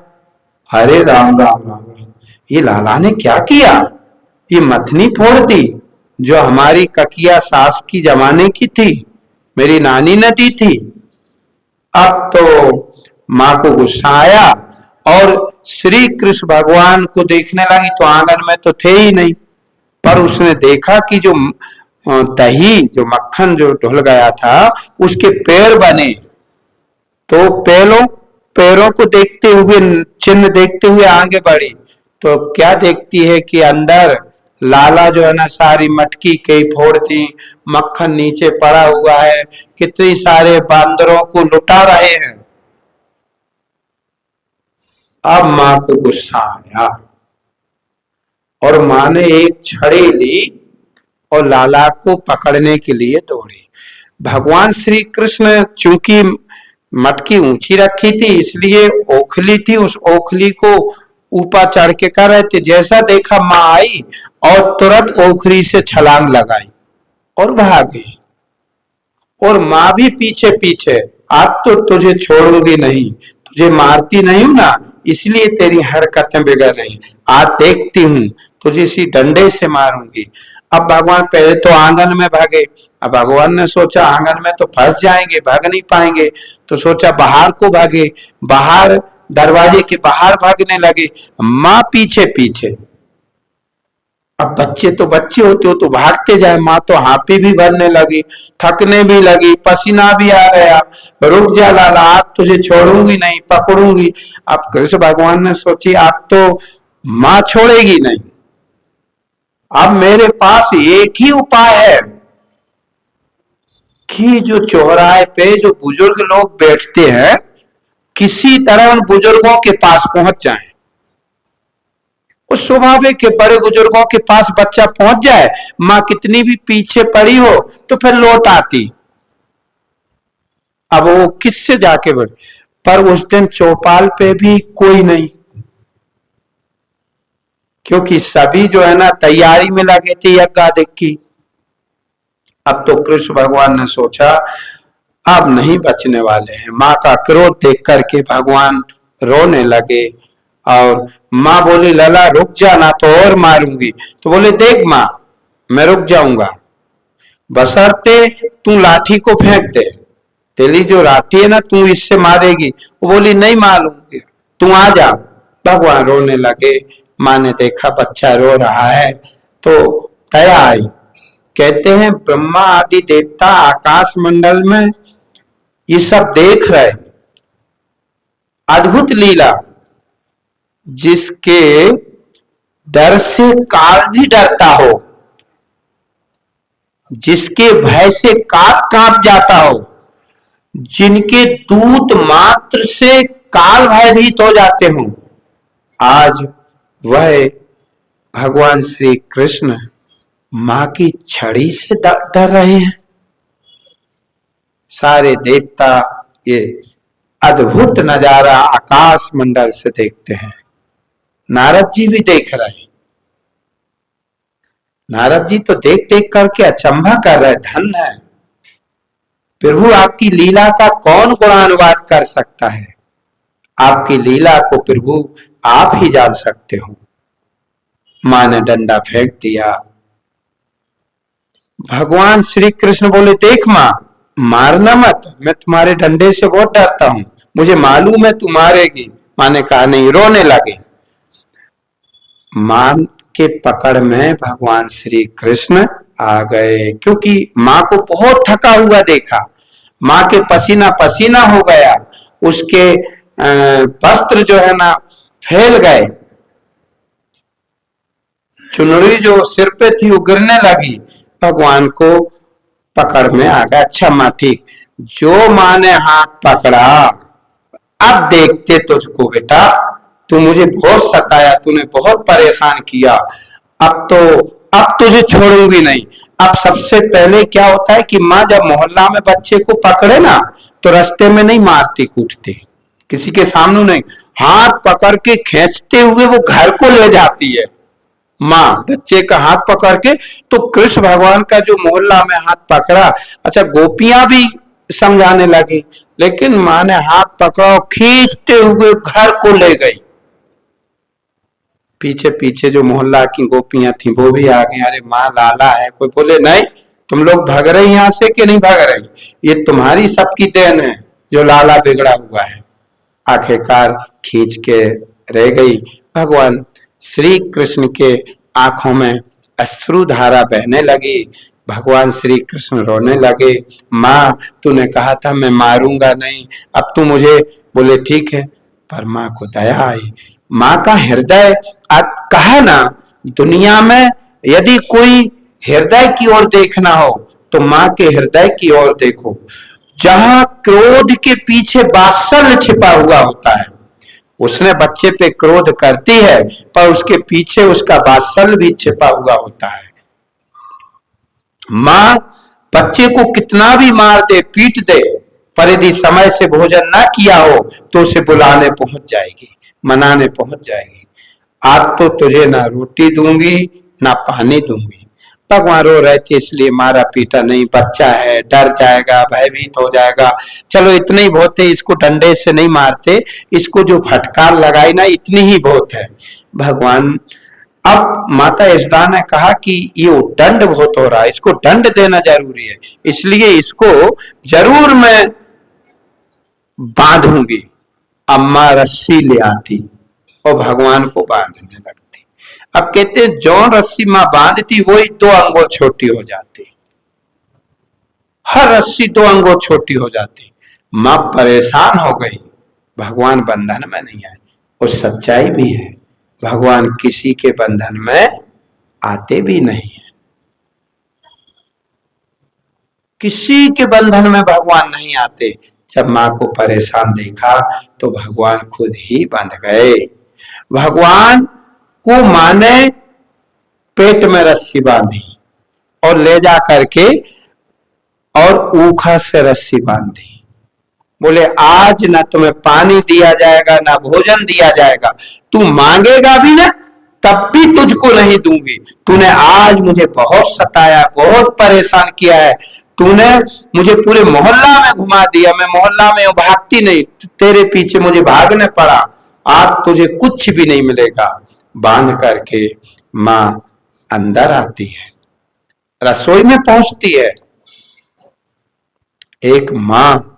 अरे राम राम राम राम, ये लाला ने क्या किया, ये मथनी फोड़ दी जो हमारी ककिया सास की जमाने की थी, मेरी नानी ने दी थी। अब तो माँ को गुस्सा आया और श्री कृष्ण भगवान को देखने लगी तो आंगन में तो थे ही नहीं, पर उसने देखा कि जो दही जो मक्खन जो ढुल गया था उसके पैर बने, तो पैरों को देखते हुए, चिन्ह देखते हुए आगे बढ़ी तो क्या देखती है कि अंदर लाला जो है ना सारी मटकी कई फोड़ दी, मक्खन नीचे पड़ा हुआ है, कितने सारे बांदरों को लुटा रहे हैं। अब माँ को गुस्सा आया और माँ ने एक छड़ी ली और लाला को पकड़ने के लिए दौड़ी। भगवान श्री कृष्ण चूंकि मटकी ऊंची रखी थी इसलिए ओखली थी, उस ओखली को ऊपर चढ़ के कर रहे थे। जैसा देखा माँ आई और तुरंत ओखली से छलांग लगाई और भाग गई, और माँ भी पीछे पीछे, आज तो तुझे छोड़ूंगी नहीं, तुझे मारती नहीं हूं ना इसलिए तेरी हरकतें बिगड़ रही, आज देखती हूँ तुझे इसी डंडे से मारूंगी। अब भगवान पहले तो आंगन में भागे, अब भगवान ने सोचा आंगन में तो फंस जाएंगे, भाग नहीं पाएंगे, तो सोचा बाहर को भागे, बाहर दरवाजे के बाहर भागने लगे, माँ पीछे पीछे। अब बच्चे तो बच्चे होते हो तो भागते जाए, माँ तो हापी भी भरने लगी, थकने भी लगी, पसीना भी आ गया, रुक जा लाला आज तुझे छोड़ूंगी नहीं, पकड़ूंगी। अब कृष्ण भगवान ने सोची आज तो माँ छोड़ेगी नहीं, अब मेरे पास एक ही उपाय है कि जो चौराहे पे जो बुजुर्ग लोग बैठते हैं किसी तरह उन बुजुर्गों के पास पहुंच जाएं। उस स्वाभाविक के बड़े बुजुर्गों के पास बच्चा पहुंच जाए, माँ कितनी भी पीछे पड़ी हो तो फिर लौट आती। अब वो किससे जाके बढ़े, पर उस दिन चौपाल पे भी कोई नहीं, क्योंकि सभी जो है ना तैयारी में लगे थे यज्ञादिक की। अब तो कृष्ण भगवान ने सोचा अब नहीं बचने वाले हैं। माँ का क्रोध देख करके भगवान रोने लगे और माँ बोली लला रुक जा ना तो और मारूंगी। तो बोले देख माँ मैं रुक जाऊंगा बशर्ते तू लाठी को फेंक दे, तेरी जो लाठी है ना तू इससे मारेगी। वो बोली नहीं मारूंगी तू आ जा। भगवान रोने लगे। माँ ने देखा बच्चा रो रहा है तो दया आई। कहते हैं ब्रह्मा आदि देवता आकाश मंडल में ये सब देख रहे, अद्भुत लीला, जिसके डर से काल भी डरता हो, जिसके भय से काल कांप जाता हो, जिनके दूत मात्र से काल भयभीत हो जाते हों, आज वह भगवान श्री कृष्ण मां की छड़ी से डर रहे हैं। सारे देवता ये अद्भुत नजारा आकाश मंडल से देखते हैं। नारद जी भी देख रहे हैं। नारद जी तो देख देख करके अचंभा कर रहे, धन है प्रभु आपकी लीला का कौन गुणानुवाद कर सकता है, आपकी लीला को प्रभु आप ही जान सकते हो। मां ने डंडा फेंक दिया। भगवान श्री कृष्ण बोले देख मां मारना मत, मैं तुम्हारे डंडे से बहुत डरता हूं, मुझे मालूम है तू मारेगी। मां ने कहा नहीं, रोने लगे। मां के पकड़ में भगवान श्री कृष्ण आ गए, क्योंकि मां को बहुत थका हुआ देखा, मां के पसीना पसीना हो गया, उसके वस्त्र जो है ना फैल गए, चुनरी जो सिर पे थी वो गिरने लगी। भगवान को पकड़ में आ गया। अच्छा मां ठीक, जो मां ने हाथ पकड़ा अब देखते तुझको बेटा, तू मुझे बहुत सताया, तूने बहुत परेशान किया, अब तुझे छोड़ूंगी नहीं। अब सबसे पहले क्या होता है कि माँ जब मोहल्ला में बच्चे को पकड़े ना तो रास्ते में नहीं मारती कूटती, किसी के सामने नहीं, हाथ पकड़ के खींचते हुए वो घर को ले जाती है माँ बच्चे का हाथ पकड़ के। तो कृष्ण भगवान का जो मोहल्ला में हाथ पकड़ा, अच्छा गोपियां भी समझाने लगी, लेकिन माँ ने हाथ पकड़ा खींचते हुए घर को ले गई। पीछे पीछे जो मोहल्ला की गोपियां थी वो भी आ गई, अरे माँ लाला है। कोई बोले नहीं तुम लोग भाग रहे यहाँ से कि नहीं भाग रही, ये तुम्हारी सबकी देन है जो लाला बिगड़ा हुआ है। आखिरकार खींच के रह गई। भगवान श्री कृष्ण के आंखों में अश्रु धारा बहने लगी। भगवान श्री कृष्ण रोने लगे। माँ तूने कहा था मैं मारूंगा नहीं, अब तू मुझे, बोले ठीक है। पर माँ को दया आई। माँ का हृदय, कहा ना दुनिया में यदि कोई हृदय की ओर देखना हो तो माँ के हृदय की ओर देखो, जहां क्रोध के पीछे वात्सल्य छिपा हुआ होता है। उसने बच्चे पे क्रोध करती है पर उसके पीछे उसका वात्सल्य भी छिपा हुआ होता है। माँ बच्चे को कितना भी मार दे पीट दे, पर यदि समय से भोजन ना किया हो तो उसे बुलाने पहुंच जाएगी, मनाने पहुंच जाएगी। आज तो तुझे ना रोटी दूंगी ना पानी दूंगी। भगवान रो रहे थे इसलिए मारा पीटा नहीं, बच्चा है डर जाएगा, भयभीत हो जाएगा, चलो इतने ही बहुत है, इसको डंडे से नहीं मारते, इसको जो फटकार लगाई ना इतनी ही बहुत है। भगवान, अब माता यशोदा ने कहा कि ये दंड बहुत हो रहा है, इसको दंड देना जरूरी है, इसलिए इसको जरूर मैं बांधूंगी। अम्मा रस्सी ले आती और भगवान को बांधने लगती। अब कहते हैं जौन रस्सी मां बांधती वही 2 अंगुल छोटी हो जाती, हर रस्सी 2 अंगुल छोटी हो जाती। मां परेशान हो गई, भगवान बंधन में नहीं आए। और सच्चाई भी है, भगवान किसी के बंधन में आते भी नहीं है, किसी के बंधन में भगवान नहीं आते। जब मां को परेशान देखा तो भगवान खुद ही बंध गए। भगवान को मां ने पेट में रस्सी बांधी और ले जा करके और ऊखा से रस्सी बांधी। बोले आज ना तुम्हें पानी दिया जाएगा ना भोजन दिया जाएगा, तू मांगेगा भी ना तब भी तुझको नहीं दूंगी। तूने आज मुझे बहुत सताया, बहुत परेशान किया है, तूने मुझे पूरे मोहल्ला में घुमा दिया, मैं मोहल्ला में भागती नहीं, तेरे पीछे मुझे भागने पड़ा, आज तुझे कुछ भी नहीं मिलेगा। बांध करके माँ अंदर आती है, रसोई में पहुंचती है। एक माँ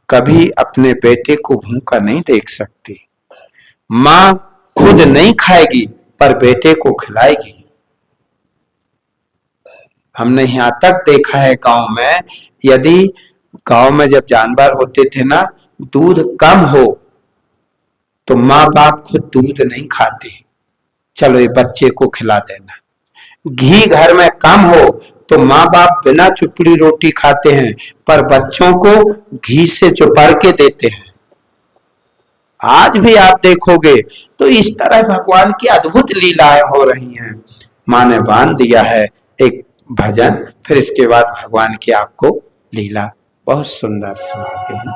कभी अपने बेटे को भूखा नहीं देख सकती। माँ खुद नहीं खाएगी पर बेटे को खिलाएगी। हमने यहां तक देखा है गांव में, यदि गांव में जब जानवर होते थे ना, दूध कम हो तो माँ बाप खुद दूध नहीं खाते, चलो ये बच्चे को खिला देना। घी घर में कम हो तो माँ बाप बिना चुपड़ी रोटी खाते हैं, पर बच्चों को घी से चुपड़ के देते हैं। आज भी आप देखोगे तो इस तरह भगवान की अद्भुत लीलाएं हो रही हैं। माँ ने बांध दिया है एक भजन, फिर इसके बाद भगवान की आपको लीला बहुत सुंदर सुनाते हैं।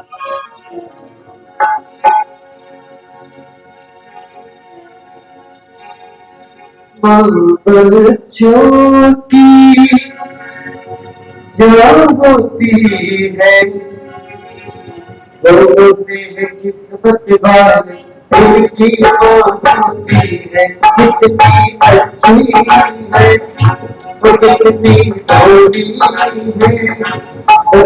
बच्चों की जो होती है, होते हैं किस्मत वाले, उनकी होती है। जितनी अच्छी है वो कितनी थोड़ी है, वो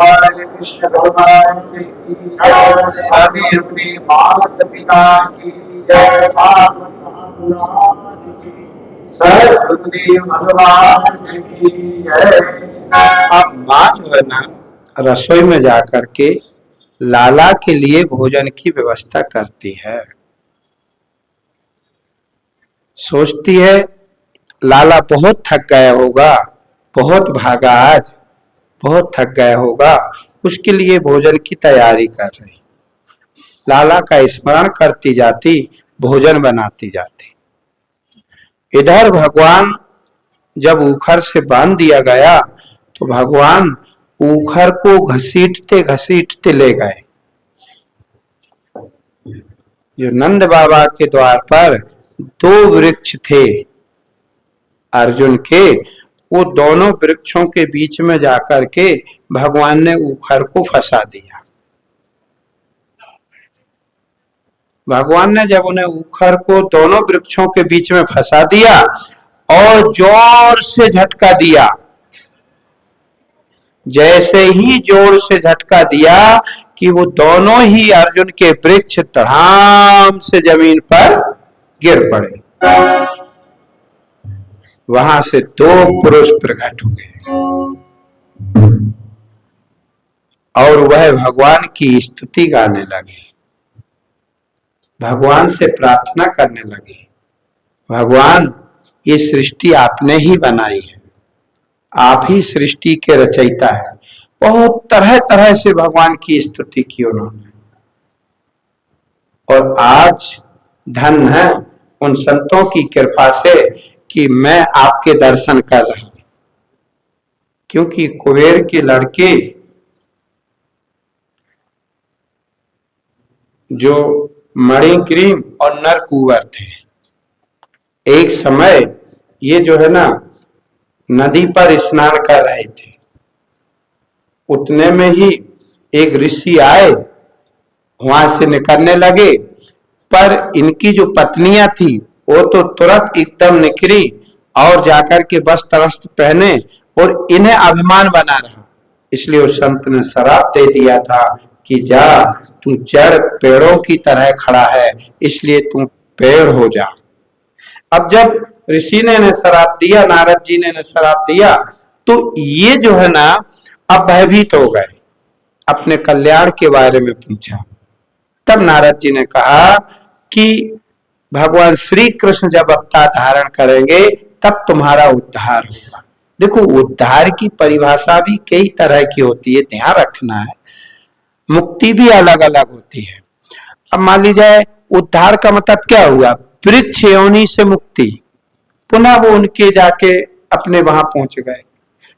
प्यारी कृष्ण भगवान की जय, सभी अपने माता पिता की जय, सदगुरुदेव भगवान की जय। अब माँ जो है ना, रसोई में जाकर के लाला के लिए भोजन की व्यवस्था करती है। सोचती है लाला बहुत थक गया होगा, बहुत भागा आज, बहुत थक गया होगा, उसके लिए भोजन की तैयारी कर रही। लाला का स्मरण करती जाती, भोजन बनाती जाती। इधर भगवान जब ऊखर से बांध दिया गया तो भगवान ऊखर को घसीटते घसीटते ले गए। जो नंद बाबा के द्वार पर 2 वृक्ष थे अर्जुन के, वो दोनों वृक्षों के बीच में जाकर के भगवान ने ऊखर को फंसा दिया। भगवान ने जब उन्हें ऊखर को दोनों वृक्षों के बीच में फंसा दिया और जोर से झटका दिया, जैसे ही जोर से झटका दिया कि वो दोनों ही अर्जुन के वृक्ष धड़ाम से जमीन पर गिर पड़े। वहां से 2 पुरुष प्रकट हुए और वह भगवान की स्तुति गाने लगे, भगवान से प्रार्थना करने लगे, भगवान ये सृष्टि आपने ही बनाई है, आप ही सृष्टि के रचयिता है। बहुत तरह तरह से भगवान की स्तुति की उन्होंने। और आज धन है उन संतों की कृपा से कि मैं आपके दर्शन कर रहा हूं, क्योंकि कुबेर के लड़के जो मणिग्रीव और नरकुंवर थे, एक समय ये जो है ना नदी पर स्नान कर रहे थे, उतने में ही एक ऋषि आए, वहां से निकलने लगे, पर इनकी जो पत्नियां थी वो तो तुरंत एकदम निकली और जाकर के वस्त्र वस्त्र पहने और इन्हें अभिमान बना रहा। इसलिए उस संत ने शराप दे दिया था कि जा, तू जड़ पेड़ों की तरह खड़ा है, इसलिए तू पेड़ हो जा। अब जब ऋषि ने इन्हें शराप दिया, नारद जी ने इन्हें शराप दिया, तो ये जो है ना अब भयभीत हो गए, अपने कल्याण के बारे में पूछा। तब नारद जी ने कहा कि भगवान श्री कृष्ण जब अवतार धारण करेंगे तब तुम्हारा उद्धार होगा। देखो, उद्धार की परिभाषा भी कई तरह की होती है, ध्यान रखना है। मुक्ति भी अलग अलग होती है। अब मान लीजिए उद्धार का मतलब क्या हुआ, वृक्ष योनि से मुक्ति, पुनः वो उनके जाके अपने वहां पहुंच गए।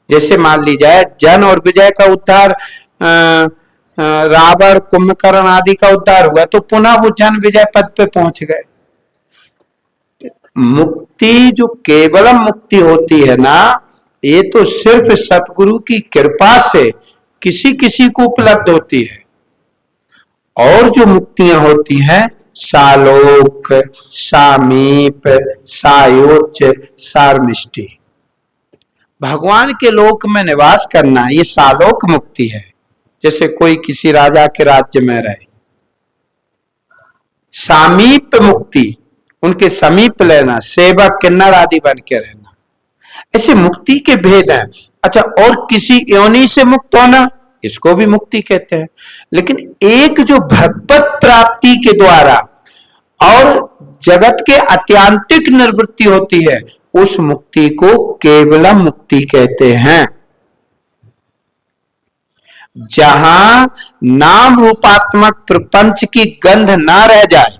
जैसे मान लीजिए जन और विजय का उद्धार, रावण कुंभकर्ण आदि का उद्धार हुआ, तो पुनः वो जन विजय पद पे पहुंच गए। मुक्ति जो केवलम मुक्ति होती है ना, ये तो सिर्फ सतगुरु की कृपा से किसी किसी को उपलब्ध होती है। और जो मुक्तियां होती हैं, सालोक, सामीप, सायोच, सार्मिष्टि, भगवान के लोक में निवास करना, ये सालोक मुक्ति है। जैसे कोई किसी राजा के राज्य में रहे। सामीप मुक्ति, उनके समीप लेना, सेवक किन्नर आदि बन के रहना, ऐसे मुक्ति के भेद हैं। अच्छा, और किसी योनि से मुक्त होना, इसको भी मुक्ति कहते हैं। लेकिन एक जो भगवत प्राप्ति के द्वारा और जगत के आत्यांतिक निवृत्ति होती है, उस मुक्ति को केवलम मुक्ति कहते हैं। जहां नाम रूपात्मक प्रपंच की गंध ना रह जाए,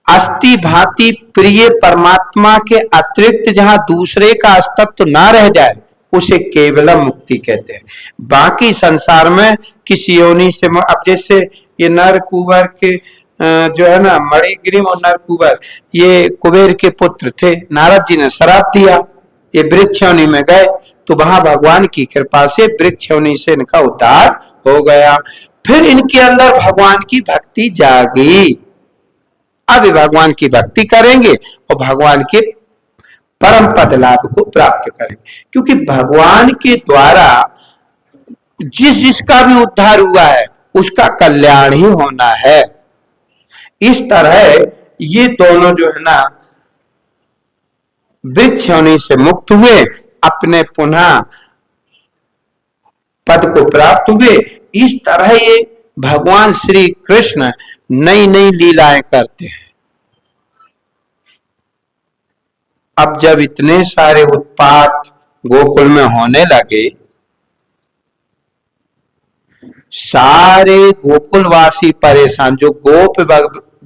अस्थि भांति प्रिय परमात्मा के अतिरिक्त जहां दूसरे का अस्तित्व ना रह जाए, उसे केवलम मुक्ति कहते हैं। बाकी संसार में किसी योनि से, अब जैसे ये नर कुंवर के जो है ना, मणिग्रीव और नर कुंवर, ये कुबेर के पुत्र थे। नारद जी ने श्राप दिया, ये वृक्ष योनि में गए, तो वहां भगवान की कृपा से वृक्ष योनि से इनका उद्धार हो गया। फिर इनके अंदर भगवान की भक्ति जागी। अब भगवान की भक्ति करेंगे और भगवान के परम पद लाभ को प्राप्त करेंगे। क्योंकि भगवान के द्वारा जिस जिसका भी उद्धार हुआ है, उसका कल्याण ही होना है। इस तरह ये दोनों जो है ना वृक्ष योनि से मुक्त हुए, अपने पुनः पद को प्राप्त हुए। इस तरह ये भगवान श्री कृष्ण नई नई लीलाएं करते हैं। अब जब इतने सारे उत्पात गोकुल में होने लगे, सारे गोकुलवासी परेशान, जो गोप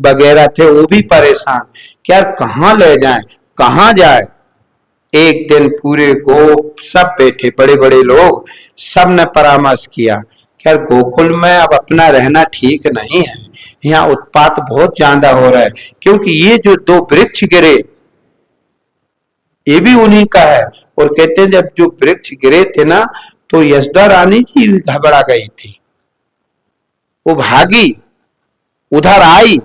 वगैरह थे वो भी परेशान कि यार कहाँ ले जाएं, कहाँ जाए। एक दिन पूरे गोप सब बैठे, बड़े बड़े लोग, सब ने परामर्श किया कि यार गोकुल में अब अपना रहना ठीक नहीं है, यहाँ उत्पात बहुत ज्यादा हो रहा है, क्योंकि ये जो 2 वृक्ष गिरे ये भी उन्हीं का है। और कहते हैं जब जो वृक्ष गिरे थे ना, तो यशोदा रानी जी घबरा गई थी, वो भागी, उधर आई,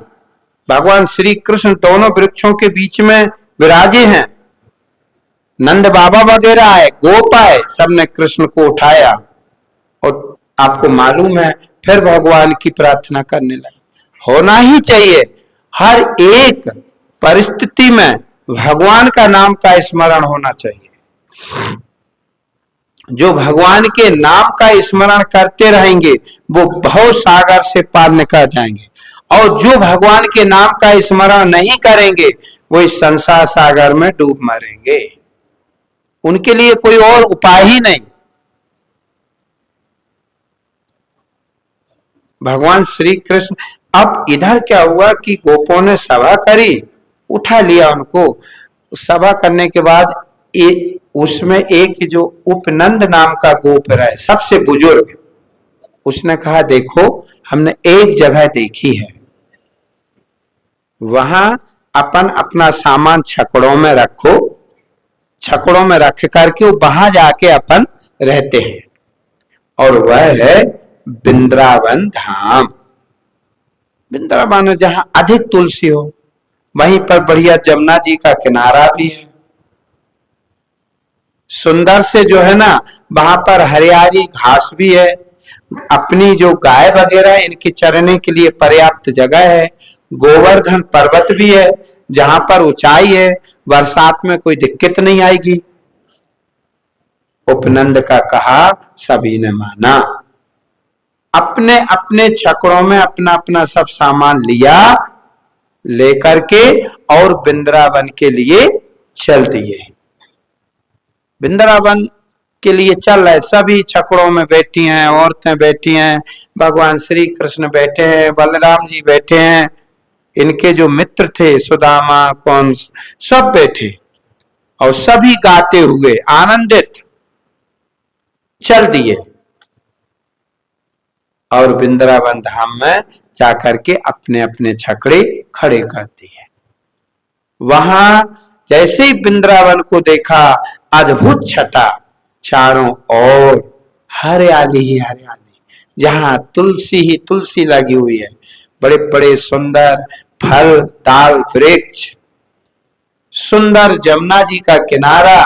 भगवान श्री कृष्ण दोनों वृक्षों के बीच में विराजे हैं, नंद बाबा वगैरह आए, गोप आए, सबने कृष्ण को उठाया और आपको मालूम है फिर भगवान की प्रार्थना करने लगे। होना ही चाहिए, हर एक परिस्थिति में भगवान का नाम का स्मरण होना चाहिए। जो भगवान के नाम का स्मरण करते रहेंगे वो भव सागर से पार निकल जाएंगे, और जो भगवान के नाम का स्मरण नहीं करेंगे वो इस संसार सागर में डूब मरेंगे, उनके लिए कोई और उपाय ही नहीं। भगवान श्री कृष्ण, अब इधर क्या हुआ कि गोपों ने सभा करी, उठा लिया उनको। सभा करने के बाद उसमें एक जो उपनंद नाम का गोप है, सबसे बुजुर्ग, उसने कहा देखो हमने एक जगह देखी है, वहां अपन अपना सामान छकड़ों में रखो, छकड़ों में रख करके वहां जाके अपन रहते हैं, और वह है वृंदावन धाम। वृंदावन जहां अधिक तुलसी हो, वहीं पर बढ़िया जमुना जी का किनारा भी है, सुंदर से जो है ना, वहां पर हरियाली घास भी है, अपनी जो गाय वगैरह इनके चरने के लिए पर्याप्त जगह है, गोवर्धन पर्वत भी है जहां पर ऊंचाई है, बरसात में कोई दिक्कत नहीं आएगी। उपनंद का कहा, सभी ने माना, अपने अपने छकड़ों में अपना अपना सब सामान लिया, लेकर के और वृंदावन के लिए चल दिए। वृंदावन के लिए चल रहे, सभी छकड़ों में बैठी हैं, औरतें बैठी हैं, भगवान श्री कृष्ण बैठे हैं, बलराम जी बैठे हैं, इनके जो मित्र थे सुदामा कौन, सब बैठे, और सभी गाते हुए आनंदित चल दिए, और वृंदावन धाम में जाकर के अपने अपने छकड़े खड़े कर दिए। वहां जैसे ही वृंदावन को देखा, अद्भुत छटा, चारों ओर हरियाली ही हरियाली, जहां तुलसी ही तुलसी लगी हुई है, बड़े बड़े सुंदर फल दाल वृक्ष, सुंदर जमुना जी का किनारा,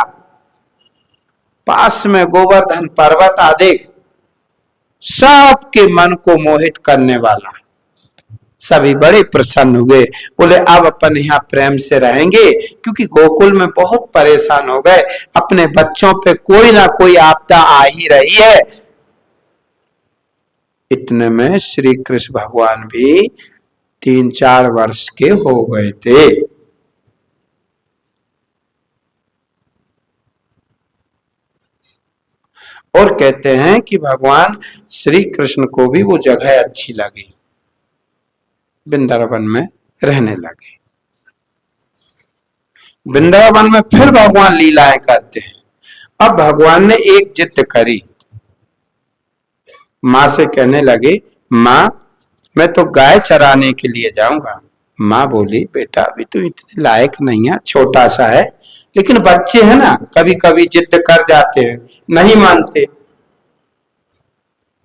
पास में गोवर्धन पर्वत आदि, सबके मन को मोहित करने वाला। सभी बड़े प्रसन्न हुए, बोले अब अपन यहाँ प्रेम से रहेंगे, क्योंकि गोकुल में बहुत परेशान हो गए, अपने बच्चों पे कोई ना कोई आपदा आ ही रही है। इतने में श्री कृष्ण भगवान भी 3-4 वर्ष के हो गए थे। और कहते हैं कि भगवान श्री कृष्ण को भी वो जगह अच्छी लगी, वृंदावन में रहने लगे। वृंदावन में फिर भगवान लीलाएं करते हैं। अब भगवान ने एक जिद करी, माँ से कहने लगे, माँ मैं तो गाय चराने के लिए जाऊंगा। माँ बोली, बेटा अभी तो इतने लायक नहीं है, छोटा सा है, लेकिन बच्चे हैं ना, कभी कभी जिद कर जाते हैं, नहीं मानते।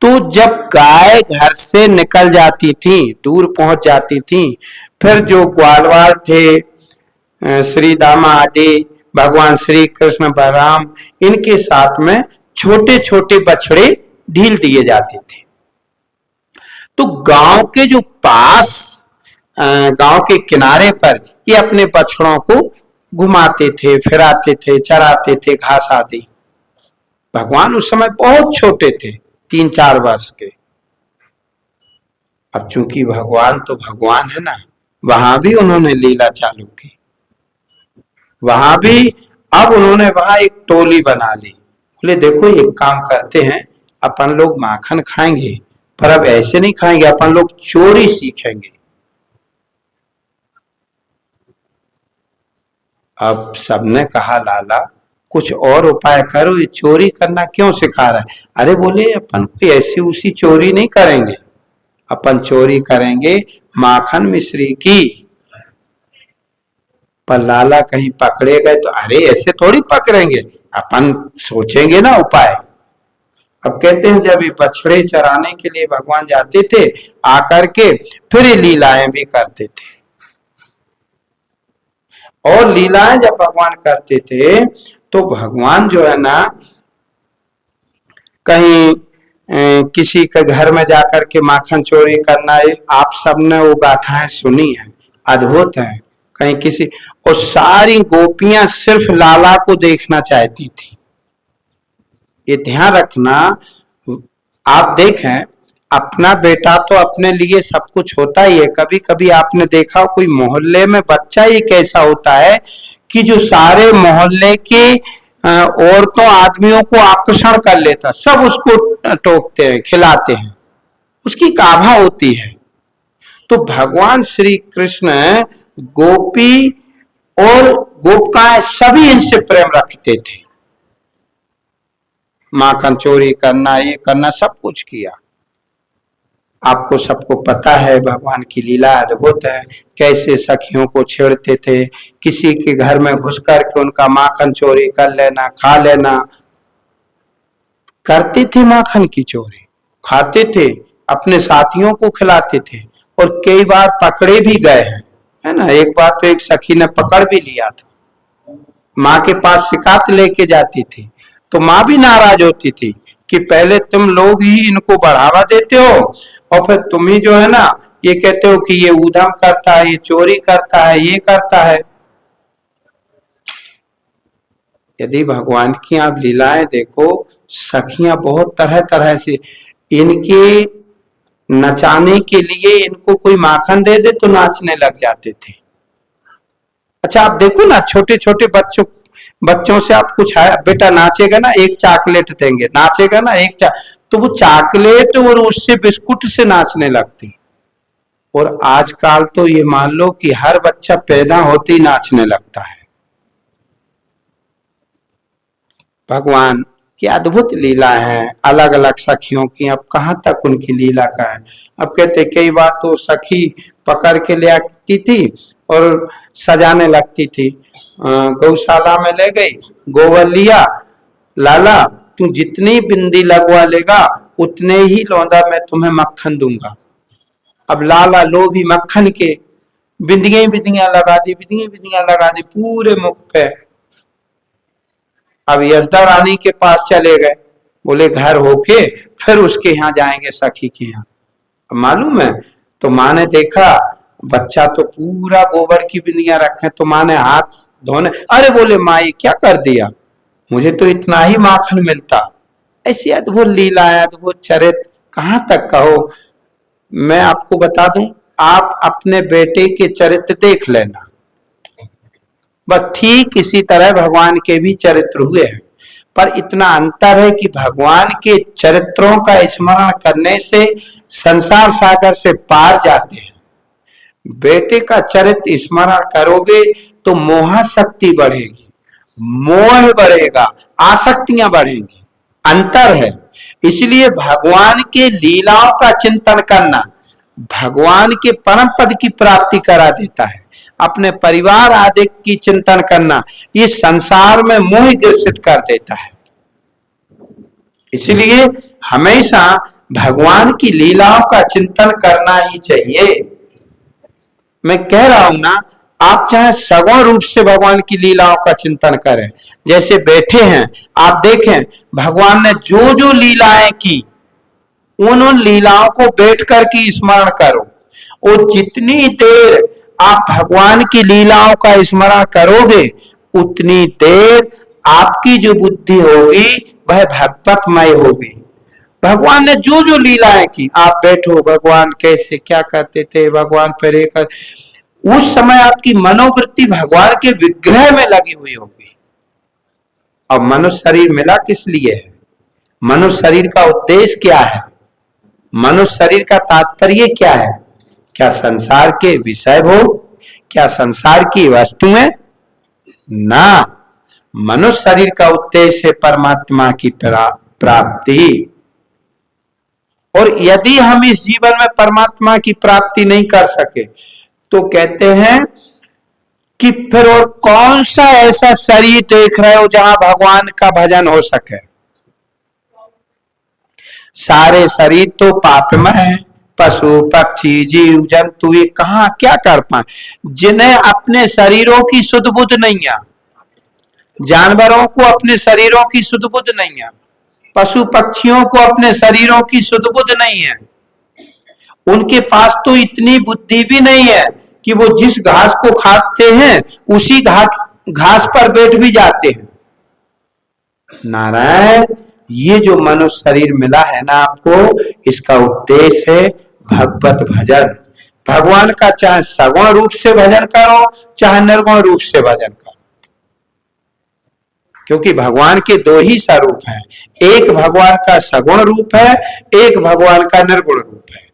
तो जब गाय घर से निकल जाती थी, दूर पहुंच जाती थी, फिर जो ग्वालवाल थे, श्री दामा आदि, भगवान श्री कृष्ण बलराम, इनके साथ में छोटे छोटे बछड़े ढील दिए जाते थे। तो गांव के जो पास, गांव के किनारे पर ये अपने बछड़ों को घुमाते थे, फिराते थे, चराते थे, घास आदि। भगवान उस समय बहुत छोटे थे, 3-4 वर्ष के। अब चूंकि भगवान तो भगवान है ना, वहां भी उन्होंने लीला चालू की। वहां भी अब उन्होंने वहां एक टोली बना ली। बोले देखो एक काम करते हैं, अपन लोग माखन खाएंगे पर अब ऐसे नहीं खाएंगे, अपन लोग चोरी सीखेंगे। अब सबने कहा लाला कुछ और उपाय करो, ये चोरी करना क्यों सिखा रहा है? अरे बोले अपन कोई ऐसी उसी चोरी नहीं करेंगे, अपन चोरी करेंगे माखन मिश्री की। पर लाला कहीं पकड़े गए तो अरे ऐसे थोड़ी पकड़ेंगे, अपन सोचेंगे ना उपाय। अब कहते हैं जब ये बछड़े चराने के लिए भगवान जाते थे आकर के फिर ये लीलाएं भी करते थे। और लीलाएं जब भगवान करते थे तो भगवान जो है ना कहीं किसी के घर में जाकर के माखन चोरी करना, ये आप सबने वो गाथाएं सुनी है, अद्भुत है। कहीं किसी, और सारी गोपियां सिर्फ लाला को देखना चाहती थी। ये ध्यान रखना, आप देखें अपना बेटा तो अपने लिए सब कुछ होता ही है। कभी कभी आपने देखा कोई मोहल्ले में बच्चा ही कैसा होता है कि जो सारे मोहल्ले के औरतों आदमियों को आकर्षण कर लेता, सब उसको टोकते हैं खिलाते हैं, उसकी काभा होती है। तो भगवान श्री कृष्ण गोपी और गोपिकाएं सभी इनसे प्रेम रखते थे। माखन चोरी करना, ये करना, सब कुछ किया। आपको सबको पता है भगवान की लीला अद्भुत है, कैसे सखियों को छेड़ते थे, किसी के घर में घुस करके उनका माखन चोरी कर लेना, खा लेना। करते थे माखन की चोरी, खाते थे, अपने साथियों को खिलाते थे और कई बार पकड़े भी गए हैं, है ना। एक बार तो एक सखी ने पकड़ भी लिया था, माँ के पास शिकायत लेके जाती थी तो माँ भी नाराज होती थी कि पहले तुम लोग ही इनको बढ़ावा देते हो और फिर तुम ही जो है ना ये कहते हो कि ये ऊधम करता है, ये चोरी करता है, ये करता है। यदि भगवान की आप लीलाएं देखो, सखियां बहुत तरह तरह से, इनके नचाने के लिए इनको कोई माखन दे दे तो नाचने लग जाते थे। अच्छा आप देखो ना, छोटे छोटे बच्चों से आप कुछ है बेटा नाचेगा ना, एक चॉकलेट देंगे, नाचेगा ना एक तो वो चॉकलेट और उससे बिस्कुट से नाचने लगती। और आजकल तो ये मान लो कि हर बच्चा पैदा होते ही नाचने लगता है। भगवान की अद्भुत लीला है, अलग अलग सखियों की, अब कहाँ तक उनकी लीला का है। अब कहते कई बार तो सखी पकड़ के ले आती थी और सजाने लगती थी। गौशाला में ले गई, गोबर लिया, लाला तू जितनी बिंदी लगवा लेगा उतने ही लौंदा मैं तुम्हें मक्खन दूंगा। अब लाला लोभी मक्खन के बिंदियां बिंदियां लगा दी, बिंदियां बिंदियां लगा दी पूरे मुख पे। अब यशोदा रानी के पास चले गए, बोले घर होके फिर उसके यहाँ जाएंगे सखी के यहाँ। मालूम है तो माँ ने देखा बच्चा तो पूरा गोबर की बिंदियां रखे, तो माँ ने हाथ धोने, अरे बोले माँ ये क्या कर दिया, मुझे तो इतना ही माखन मिलता। ऐसी अद्भुत लीला है, अद्भुत चरित्र, कहाँ तक कहो। मैं आपको बता दूं, आप अपने बेटे के चरित्र देख लेना, बस ठीक इसी तरह भगवान के भी चरित्र हुए हैं। पर इतना अंतर है कि भगवान के चरित्रों का स्मरण करने से संसार सागर से पार जाते हैं। बेटे का चरित्र स्मरण करोगे तो मोह शक्ति बढ़ेगी, मोह बढ़ेगा, आसक्तियां बढ़ेंगी, अंतर है। इसलिए भगवान के लीलाओं का चिंतन करना भगवान के परम पद की प्राप्ति करा देता है। अपने परिवार आदि की चिंतन करना ये संसार में मोह ग्रसित कर देता है। इसलिए हमेशा भगवान की लीलाओं का चिंतन करना ही चाहिए। मैं कह रहा हूं ना, आप चाहे सगुण रूप से भगवान की लीलाओं का चिंतन करें, जैसे बैठे हैं आप देखें भगवान ने जो जो लीलाएं की उन लीलाओं को बैठ कर के स्मरण करो, और जितनी देर आप भगवान की लीलाओं का स्मरण करोगे उतनी देर आपकी जो बुद्धि होगी वह भगवतमय होगी। भगवान ने जो जो लीलाएं की, आप बैठो भगवान कैसे क्या करते थे, भगवान पर कर उस समय आपकी मनोवृत्ति भगवान के विग्रह में लगी हुई होगी। और मनुष्य शरीर मिला किस लिए है? मनुष्य शरीर का उद्देश्य क्या है? मनुष्य शरीर का तात्पर्य क्या है? क्या संसार के विषय भोग? क्या संसार की वस्तुएं? ना, मनुष्य शरीर का उद्देश्य है परमात्मा की प्राप्ति। और यदि हम इस जीवन में परमात्मा की प्राप्ति नहीं कर सके तो कहते हैं कि फिर और कौन सा ऐसा शरीर देख रहे हो जहां भगवान का भजन हो सके? सारे शरीर तो पापमय है। पशु पक्षी जीव जंतु ये कहां क्या कर पाए? जिन्हें अपने शरीरों की सुध बुध नहीं है, जानवरों को अपने शरीरों की सुध बुध नहीं है, पशु पक्षियों को अपने शरीरों की सुध बुध नहीं है, उनके पास तो इतनी बुद्धि भी नहीं है कि वो जिस घास को खाते हैं उसी घास पर बैठ भी जाते हैं। नारायण, ये जो मनुष्य शरीर मिला है ना आपको, इसका उद्देश्य है भगवत भजन। भगवान का चाहे सगुण रूप से भजन करो चाहे निर्गुण रूप से भजन करो, क्योंकि भगवान के दो ही स्वरूप हैं। एक भगवान का सगुण रूप है, एक भगवान का निर्गुण रूप है।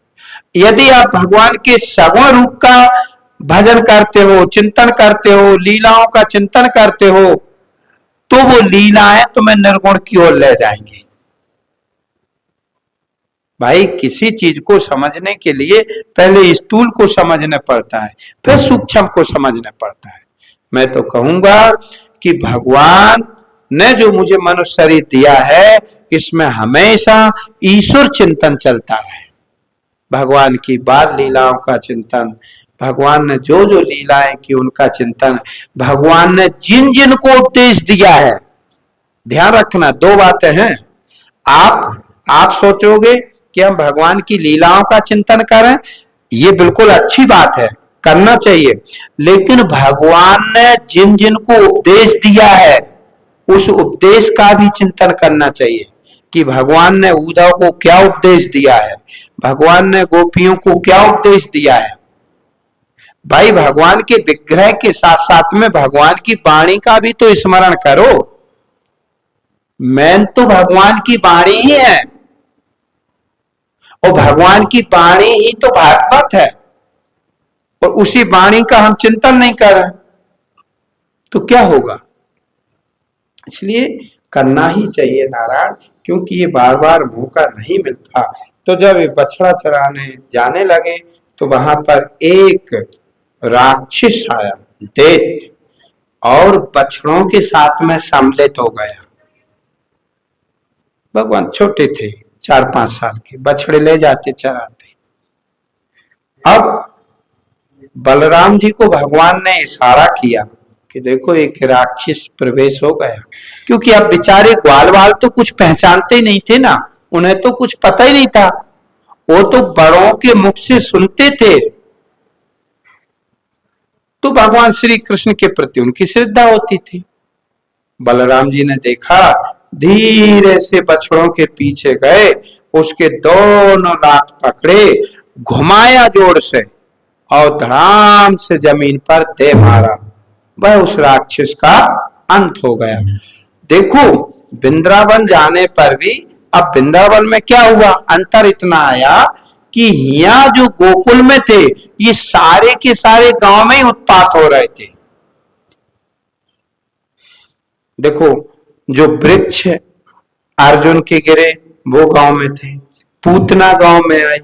यदि आप भगवान के सगुण रूप का भजन करते हो, चिंतन करते हो, लीलाओं का चिंतन करते हो, तो वो लीलाएं तुम्हें निर्गुण की ओर ले जाएंगी। भाई, किसी चीज को समझने के लिए पहले स्थूल को समझना पड़ता है, फिर सूक्ष्म को समझना पड़ता है। मैं तो कहूंगा कि भगवान ने जो मुझे मनुष्य शरीर दिया है, इसमें हमेशा ईश्वर चिंतन चलता रहे। भगवान की बाल लीलाओं का चिंतन, भगवान ने जो जो लीलाएं की उनका चिंतन, भगवान ने जिन जिन को उपदेश दिया है। ध्यान रखना, दो बातें हैं। आप सोचोगे कि हम भगवान की लीलाओं का चिंतन करें, ये बिल्कुल अच्छी बात है, करना चाहिए, लेकिन भगवान ने जिन जिन को उपदेश दिया है उस उपदेश का भी चिंतन करना चाहिए कि भगवान ने उद्धव को क्या उपदेश दिया है, भगवान ने गोपियों को क्या उपदेश दिया है। भाई, भगवान के विग्रह के साथ साथ में भगवान की वाणी का भी तो स्मरण करो। मैन तो भगवान की वाणी ही है, और भगवान की वाणी ही तो भागवत है, और उसी वाणी का हम चिंतन नहीं कर रहे तो क्या होगा? इसलिए करना ही चाहिए नारायण, क्योंकि ये बार बार मौका नहीं मिलता। तो जब ये बछड़ा चराने जाने लगे तो वहां पर एक राक्षस आया, दैत्य, और बछड़ों के साथ में सम्मिलित हो गया। भगवान छोटे थे, 4-5 साल के, बछड़े ले जाते चराते। अब बलराम जी को भगवान ने इशारा किया कि देखो एक राक्षस प्रवेश हो गया, क्योंकि अब बेचारे ग्वाल वाल तो कुछ पहचानते ही नहीं थे ना, उन्हें तो कुछ पता ही नहीं था, वो तो बड़ों के मुख से सुनते थे। तो भगवान श्री कृष्ण के प्रति उनकी श्रद्धा होती थी। बलराम जी ने देखा, धीरे से बछड़ों के पीछे गए, उसके दोनों लात पकड़े, घुमाया जोर से और धड़ाम से जमीन पर दे मारा। वह उस राक्षस का अंत हो गया। देखो, वृंदावन जाने पर भी अब वृंदावन में क्या हुआ, अंतर इतना आया कि यहाँ जो गोकुल में थे ये सारे के सारे गांव में ही उत्पात हो रहे थे। देखो, जो वृक्ष अर्जुन के गिरे वो गांव में थे, पूतना गांव में आई,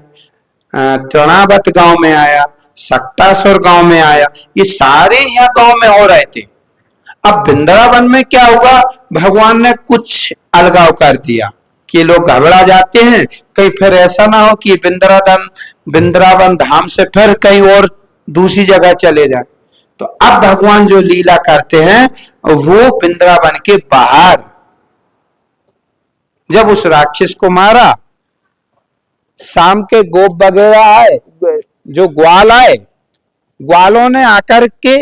तृणावत गांव में आया, सक्टासुर गांव में आया, ये सारे यहाँ गांव में हो रहे थे। अब वृंदावन में क्या हुआ, भगवान ने कुछ अलगाव कर दिया कि लोग घबरा जाते हैं, कहीं फिर ऐसा ना हो कि वृंदावन धाम से फिर कहीं और दूसरी जगह चले जाए। तो अब भगवान जो लीला करते हैं वो वृंदावन के बाहर, जब उस राक्षस को मारा, शाम के गोप वगैरह आए, जो ग्वाल आए, ग्वालों ने आकर के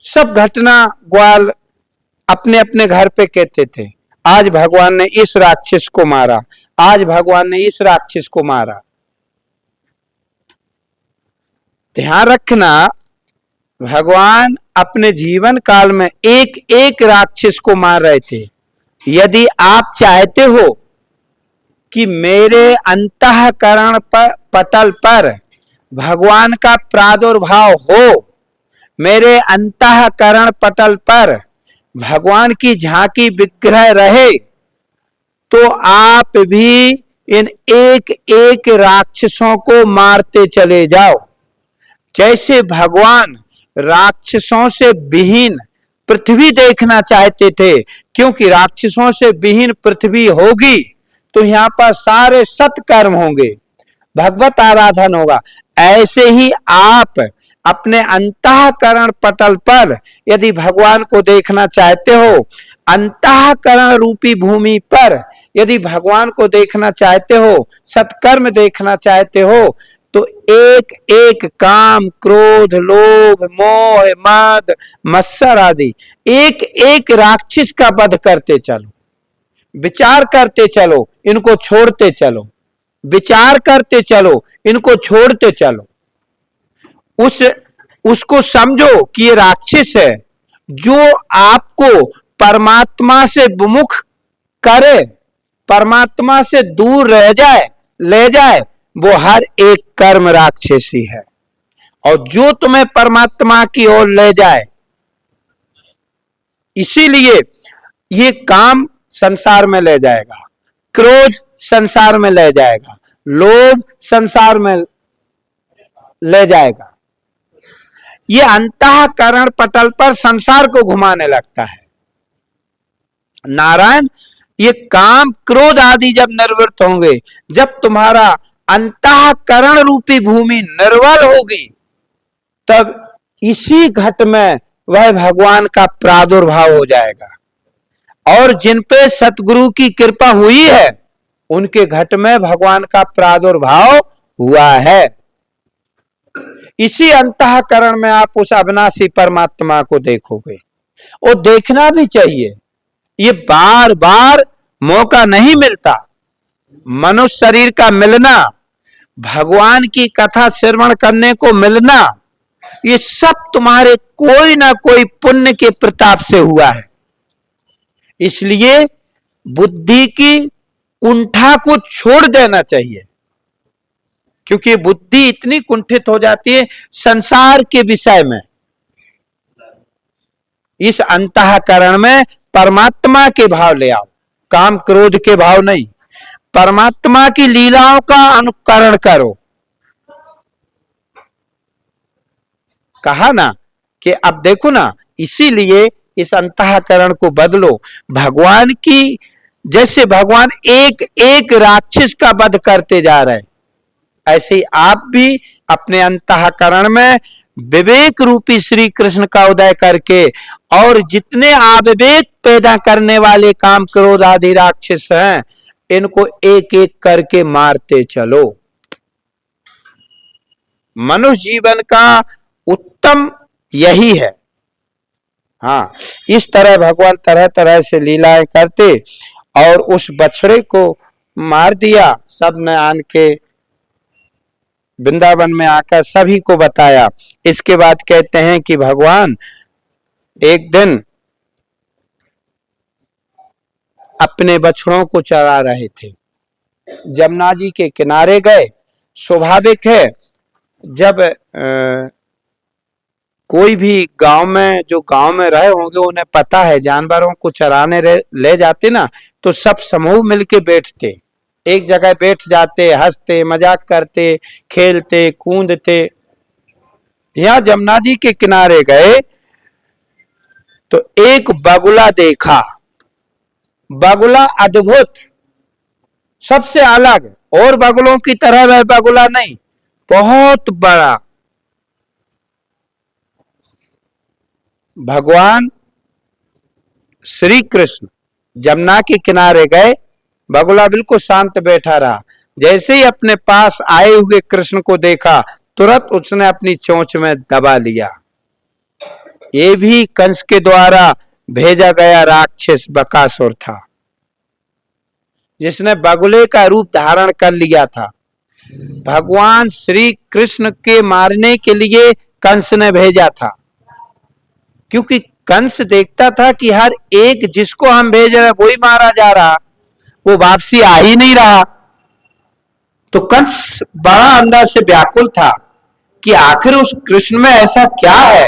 सब घटना ग्वाल अपने अपने घर पे कहते थे, आज भगवान ने इस राक्षस को मारा, आज भगवान ने इस राक्षस को मारा। ध्यान रखना, भगवान अपने जीवन काल में एक एक राक्षस को मार रहे थे। यदि आप चाहते हो कि मेरे अंतःकरण पटल पर भगवान का प्रादुर्भाव हो, मेरे अंतःकरण पटल पर भगवान की झांकी विग्रह रहे, तो आप भी इन एक एक राक्षसों को मारते चले जाओ। जैसे भगवान राक्षसों से विहीन पृथ्वी देखना चाहते थे, क्योंकि राक्षसों से विहीन पृथ्वी होगी तो यहाँ पर सारे सत्कर्म होंगे, भगवत आराधन होगा। ऐसे ही आप अपने अंतःकरण पटल पर यदि भगवान को देखना चाहते हो, अंतःकरण रूपी भूमि पर यदि भगवान को देखना चाहते हो, सत्कर्म देखना चाहते हो, तो एक एक काम, क्रोध, लोभ, मोह, मद, मत्सर आदि एक एक राक्षस का वध करते चलो। विचार करते चलो, इनको छोड़ते चलो, विचार करते चलो, इनको छोड़ते चलो। उसको समझो कि ये राक्षस है, जो आपको परमात्मा से विमुख करे, परमात्मा से दूर रह जाए, ले जाए, वो हर एक कर्म राक्षसी है। और जो तुम्हें परमात्मा की ओर ले जाए, इसीलिए ये काम संसार में ले जाएगा, क्रोध संसार में ले जाएगा, लोभ संसार में ले जाएगा। ये अंतःकरण पटल पर संसार को घुमाने लगता है। नारायण, ये काम, क्रोध आदि जब निर्वृत्त होंगे, जब तुम्हारा अंतःकरण रूपी भूमि निर्बल होगी, तब इसी घट में वह भगवान का प्रादुर्भाव हो जाएगा। और जिन पे सतगुरु की कृपा हुई है, उनके घट में भगवान का प्रादुर्भाव हुआ है। इसी अंतःकरण में आप उस अविनाशी परमात्मा को देखोगे, और देखना भी चाहिए। ये बार बार मौका नहीं मिलता। मनुष्य शरीर का मिलना, भगवान की कथा श्रवण करने को मिलना, ये सब तुम्हारे कोई ना कोई पुण्य के प्रताप से हुआ है। इसलिए बुद्धि की कुंठा को छोड़ देना चाहिए, क्योंकि बुद्धि इतनी कुंठित हो जाती है संसार के विषय में। इस अंतःकरण में परमात्मा के भाव ले आओ, काम क्रोध के भाव नहीं। परमात्मा की लीलाओं का अनुकरण करो। कहा ना कि अब देखो ना, इसीलिए इस अंतःकरण को बदलो। भगवान की, जैसे भगवान एक एक राक्षस का वध करते जा रहे, ऐसे ही आप भी अपने अंतःकरण में विवेक रूपी श्री कृष्ण का उदय करके, और जितने अविवेक पैदा करने वाले काम क्रोध आदि राक्षस हैं, इनको एक एक करके मारते चलो। मनुष्य जीवन का उत्तम यही है। हाँ, इस तरह भगवान तरह तरह से लीलाएं करते, और उस बछड़े को मार दिया। सब ने आन के वृंदावन में आकर सभी को बताया। इसके बाद कहते हैं कि भगवान एक दिन अपने बछड़ों को चरा रहे थे, जमुना जी के किनारे गए। स्वाभाविक है, जब कोई भी गांव में, जो गांव में रहे होंगे, उन्हें पता है जानवरों को चराने ले जाते ना, तो सब समूह मिलके बैठते, एक जगह बैठ जाते, हंसते, मजाक करते, खेलते, कूदते। यहाँ जमुना जी के किनारे गए तो एक बगुला देखा। बगुला अद्भुत, सबसे अलग, और बगुलों की तरह वह बगुला नहीं, बहुत बड़ा। भगवान श्री कृष्ण जमुना के किनारे गए, बगुला बिल्कुल शांत बैठा रहा। जैसे ही अपने पास आए हुए कृष्ण को देखा, तुरंत उसने अपनी चोंच में दबा लिया। ये भी कंस के द्वारा भेजा गया राक्षस बकासुर था, जिसने बगुले का रूप धारण कर लिया था। भगवान श्री कृष्ण के मारने के लिए कंस ने भेजा था। क्योंकि कंस देखता था कि हर एक जिसको हम भेज रहे वही मारा जा रहा, वो वापसी आ ही नहीं रहा। तो कंस बड़ा अंदर से व्याकुल था कि आखिर उस कृष्ण में ऐसा क्या है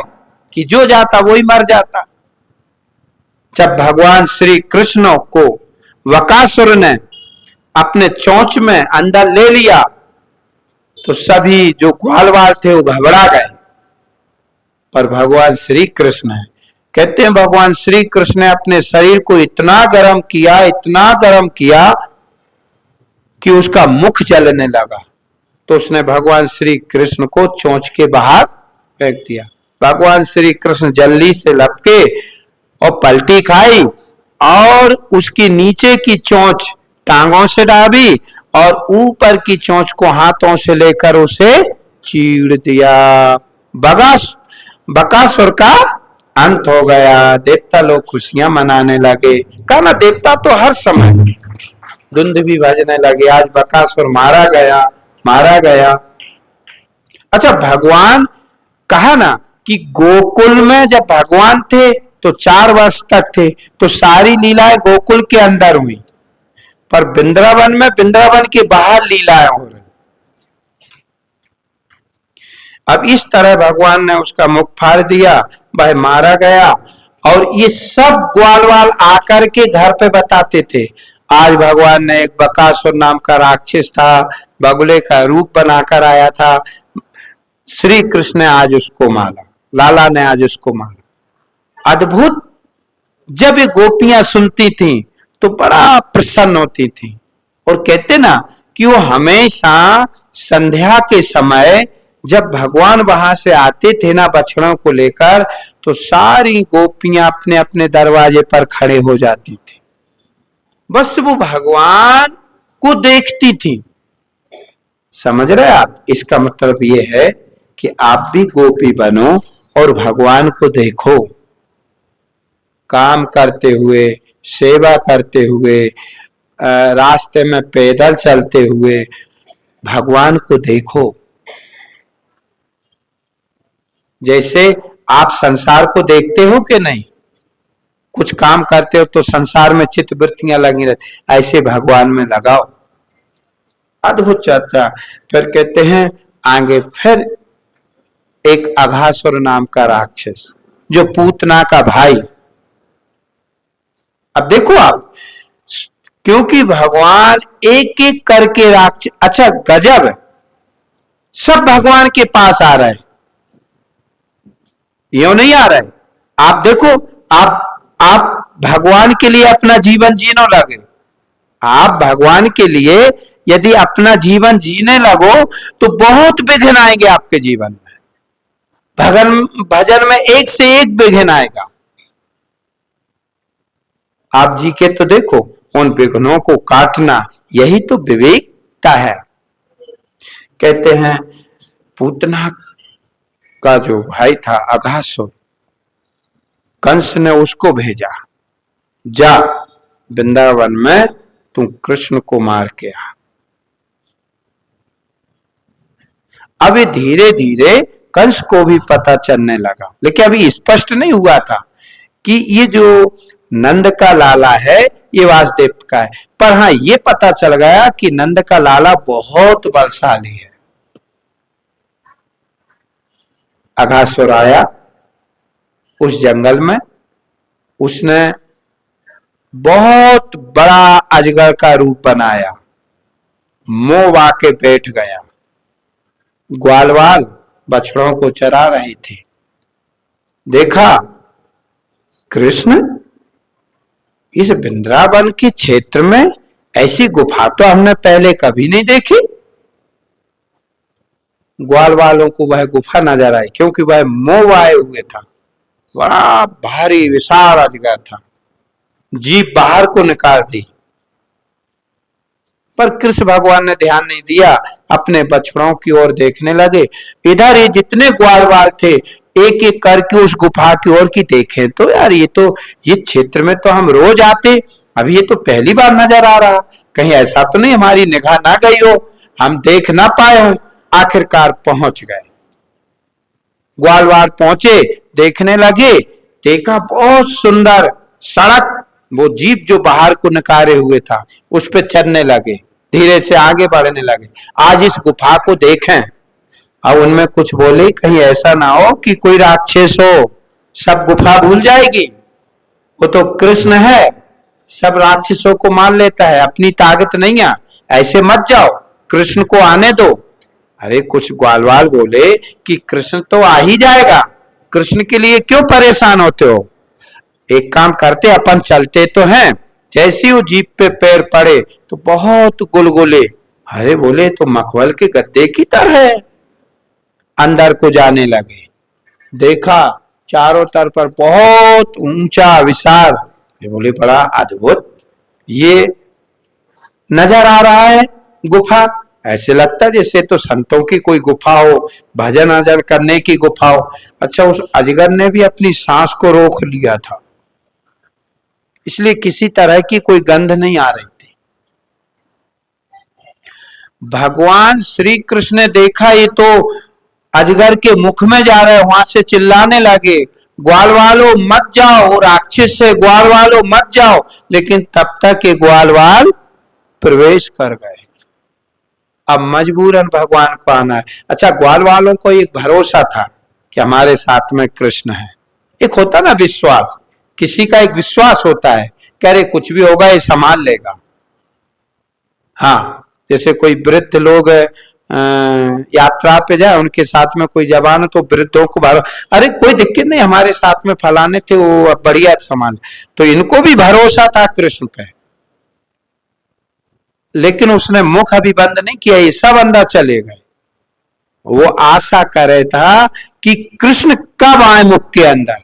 कि जो जाता वही मर जाता। जब भगवान श्री कृष्ण को वकासुर ने अपने चोंच में अंदर ले लिया तो सभी जो ग्वालवाल थे वो घबरा गए। पर भगवान श्री कृष्ण है, कहते हैं भगवान श्री कृष्ण ने अपने शरीर को इतना गर्म किया, इतना गर्म किया कि उसका मुख जलने लगा। तो उसने भगवान श्री कृष्ण को चोंच के बाहर फेंक दिया। भगवान श्री कृष्ण जल्दी से लपके और पलटी खाई और उसकी नीचे की चोंच टांगों से दाबी और ऊपर की चोंच को हाथों से लेकर उसे चीर दिया। बकासुर का अंत हो गया। देवता लोग खुशियां मनाने लगे। कहा ना, देवता तो हर समय धुंध भी बजने लगे, आज बकासुर मारा गया, मारा गया। अच्छा, भगवान कहा ना कि गोकुल में जब भगवान थे तो 4 वर्ष तक थे, तो सारी लीलाएं गोकुल के अंदर हुई, पर वृंदावन में वृंदावन के बाहर लीलाएं हो रही। अब इस तरह भगवान ने उसका मुख फाड़ दिया, वह मारा गया। और ये सब ग्वालवाल आकर के घर पे बताते थे, आज भगवान ने एक बकासुर नाम का राक्षस था, बगुले का रूप बनाकर आया था, श्री कृष्ण ने आज उसको मारा, लाला ने आज उसको मारा। अद्भुत। जब ये गोपियां सुनती थीं तो बड़ा प्रसन्न होती थीं और कहते ना कि वो हमेशा संध्या के समय जब भगवान वहां से आते थे ना बछड़ों को लेकर, तो सारी गोपियां अपने अपने दरवाजे पर खड़े हो जाती थी, बस वो भगवान को देखती थी। समझ रहे आप? इसका मतलब ये है कि आप भी गोपी बनो और भगवान को देखो, काम करते हुए, सेवा करते हुए, रास्ते में पैदल चलते हुए भगवान को देखो। जैसे आप संसार को देखते हो कि नहीं, कुछ काम करते हो तो संसार में चित्त वृत्तियां लगी रहती, ऐसे भगवान में लगाओ। अद्भुत चर्चा। फिर कहते हैं आगे, फिर एक अघासुर नाम का राक्षस जो पूतना का भाई। अब देखो आप, क्योंकि भगवान एक एक करके राक्षस, अच्छा गजब है, सब भगवान के पास आ रहे हैं, यूं नहीं आ रहे। आप देखो, आप भगवान के लिए अपना जीवन जीने लगे, आप भगवान के लिए यदि अपना जीवन जीने लगो तो बहुत विघ्न आएंगे आपके जीवन में। भजन में एक से एक विघ्न आएगा। आप जी के तो देखो, उन विघ्नों को काटना यही तो विवेकता है। कहते हैं पूतना का जो भाई था अघासुर, कंस ने उसको भेजा, जा वृंदावन में तुम कृष्ण को मार के आ। अभी धीरे धीरे कंस को भी पता चलने लगा, लेकिन अभी स्पष्ट नहीं हुआ था कि ये जो नंद का लाला है ये वासुदेव का है। पर हाँ, ये पता चल गया कि नंद का लाला बहुत बलशाली है। अघासुर आया उस जंगल में, उसने बहुत बड़ा अजगर का रूप बनाया, मुंह आके बैठ गया। ग्वालवाल बछड़ों को चरा रहे थे, देखा कृष्ण इस वृंदावन के क्षेत्र में ऐसी गुफा तो हमने पहले कभी नहीं देखी। ग्वाल वालों को वह गुफा नजर आई, क्योंकि वह मोह आए हुए था, बड़ा भारी विशाल अजगर था, जीभ बाहर को निकाल दी। पर कृष्ण भगवान ने ध्यान नहीं दिया, अपने बछड़ों की ओर देखने लगे। इधर ये जितने ग्वालवाल थे एक एक करके उस गुफा की ओर की देखें तो यार ये क्षेत्र में तो हम रोज आते, अभी ये तो पहली बार नजर आ रहा, कहीं ऐसा तो नहीं हमारी निगाह ना गई हो, हम देख ना पाए हो। आखिरकार पहुंच गए, ग्वालवाल पहुंचे, देखने लगे देखा बहुत सुंदर सड़क, वो जीप जो बाहर को नकारे हुए था उस पे चलने लगे, धीरे से आगे बढ़ने लगे। आज इस गुफा को देखें। अब उनमें कुछ बोले कहीं ऐसा ना हो कि कोई राक्षस हो, सब गुफा भूल जाएगी। वो तो कृष्ण है, सब राक्षसों को मार लेता है, अपनी ताकत नहीं है, ऐसे मत जाओ, कृष्ण को आने दो। अरे कुछ ग्वालवाल बोले कि कृष्ण तो आ ही जाएगा, कृष्ण के लिए क्यों परेशान होते हो, एक काम करते अपन चलते तो हैं। जैसे वो जीप पे पैर पड़े तो बहुत गुलगुले, अरे बोले तो मखमल के गद्दे की तरह है। अंदर को जाने लगे, देखा चारों तरफ पर बहुत ऊंचा विशाल, ये बोले बड़ा अद्भुत ये नजर आ रहा है गुफा, ऐसे लगता जैसे तो संतों की कोई गुफा हो, भजन अजन करने की गुफा हो। अच्छा, उस अजगर ने भी अपनी सांस को रोक लिया था, इसलिए किसी तरह की कोई गंध नहीं आ रही थी। भगवान श्री कृष्ण ने देखा ये तो अजगर के मुख में जा रहे, वहां से चिल्लाने लगे, ग्वाल वालों मत जाओ, राक्षस से ग्वाल वालों मत जाओ। लेकिन तब तक ये ग्वाल वाल प्रवेश कर गए, अब मजबूरन भगवान को आना है। अच्छा, ग्वाल वालों को एक भरोसा था कि हमारे साथ में कृष्ण है, एक होता ना विश्वास, किसी का एक विश्वास होता है, कह रहे कुछ भी होगा ये संभाल लेगा। हाँ, जैसे कोई वृद्ध लोग यात्रा पे जाए, उनके साथ में कोई जवान हो तो वृद्धों को अरे कोई दिक्कत नहीं, हमारे साथ में फलाने थे वो बढ़िया संभाल, तो इनको भी भरोसा था कृष्ण पे। लेकिन उसने मुख अभी बंद नहीं किया, ये सब अंदर चले गए। वो आशा कर रहा था कि कृष्ण कब आए मुख के अंदर।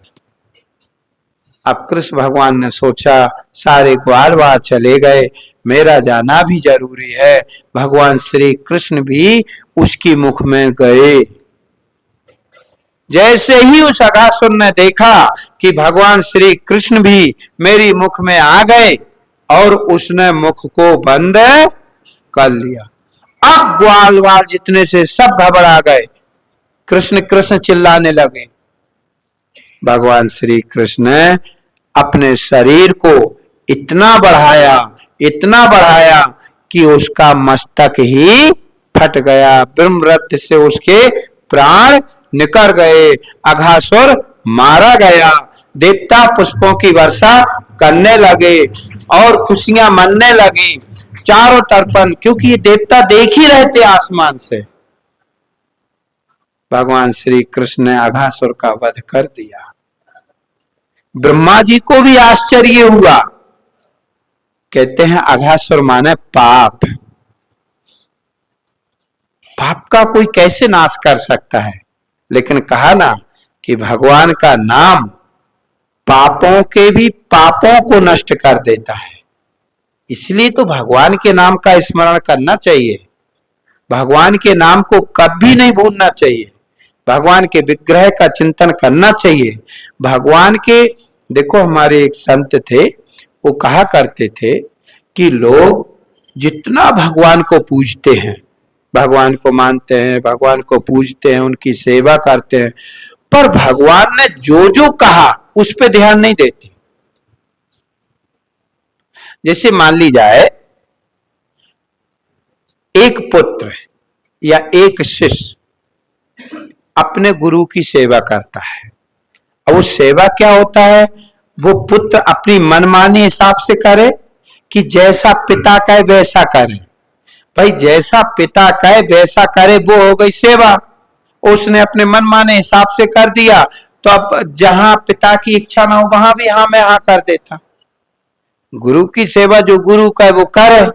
अब कृष्ण भगवान ने सोचा सारे ग्वाल वहां चले गए, मेरा जाना भी जरूरी है। भगवान श्री कृष्ण भी उसकी मुख में गए। जैसे ही उस अघासुर ने देखा कि भगवान श्री कृष्ण भी मेरी मुख में आ गए, और उसने मुख को बंद कर लिया। अब ग्वाल वाल जितने से सब घबरा गए, कृष्ण कृष्ण चिल्लाने लगे। भगवान श्री कृष्ण ने अपने शरीर को इतना बढ़ाया कि उसका मस्तक ही फट गया, ब्रह्मरथ से उसके प्राण निकल गए, अघासुर मारा गया। देवता पुष्पों की वर्षा करने लगे और खुशियां मनने लगी चारों तरफ, क्योंकि ये देवता देख ही रहे थे आसमान से। भगवान श्री कृष्ण ने अघासुर का वध कर दिया। ब्रह्मा जी को भी आश्चर्य हुआ, कहते हैं अघासुर माने पाप, पाप का कोई कैसे नाश कर सकता है। लेकिन कहा ना कि भगवान का नाम पापों के भी पापों को नष्ट कर देता है, इसलिए तो भगवान के नाम का स्मरण करना चाहिए, भगवान के नाम को कभी नहीं भूलना चाहिए, भगवान के विग्रह का चिंतन करना चाहिए। भगवान के देखो, हमारे एक संत थे, वो कहा करते थे कि लोग जितना भगवान को पूजते हैं, भगवान को मानते हैं, भगवान को पूजते हैं, उनकी सेवा करते हैं, पर भगवान ने जो जो कहा उस पे ध्यान नहीं देते। जैसे मान ली जाए एक पुत्र या एक शिष्य अपने गुरु की सेवा करता है, अब वो सेवा क्या होता है, वो पुत्र अपनी मनमानी हिसाब से करे कि जैसा पिता कहे वैसा करे। भाई जैसा पिता कहे वैसा करे, वो हो गई सेवा। उसने अपने मनमाने हिसाब से कर दिया, तो अब जहां पिता की इच्छा ना हो वहां भी हाँ में हाँ कर देता। गुरु की सेवा जो गुरु कहे वो करे।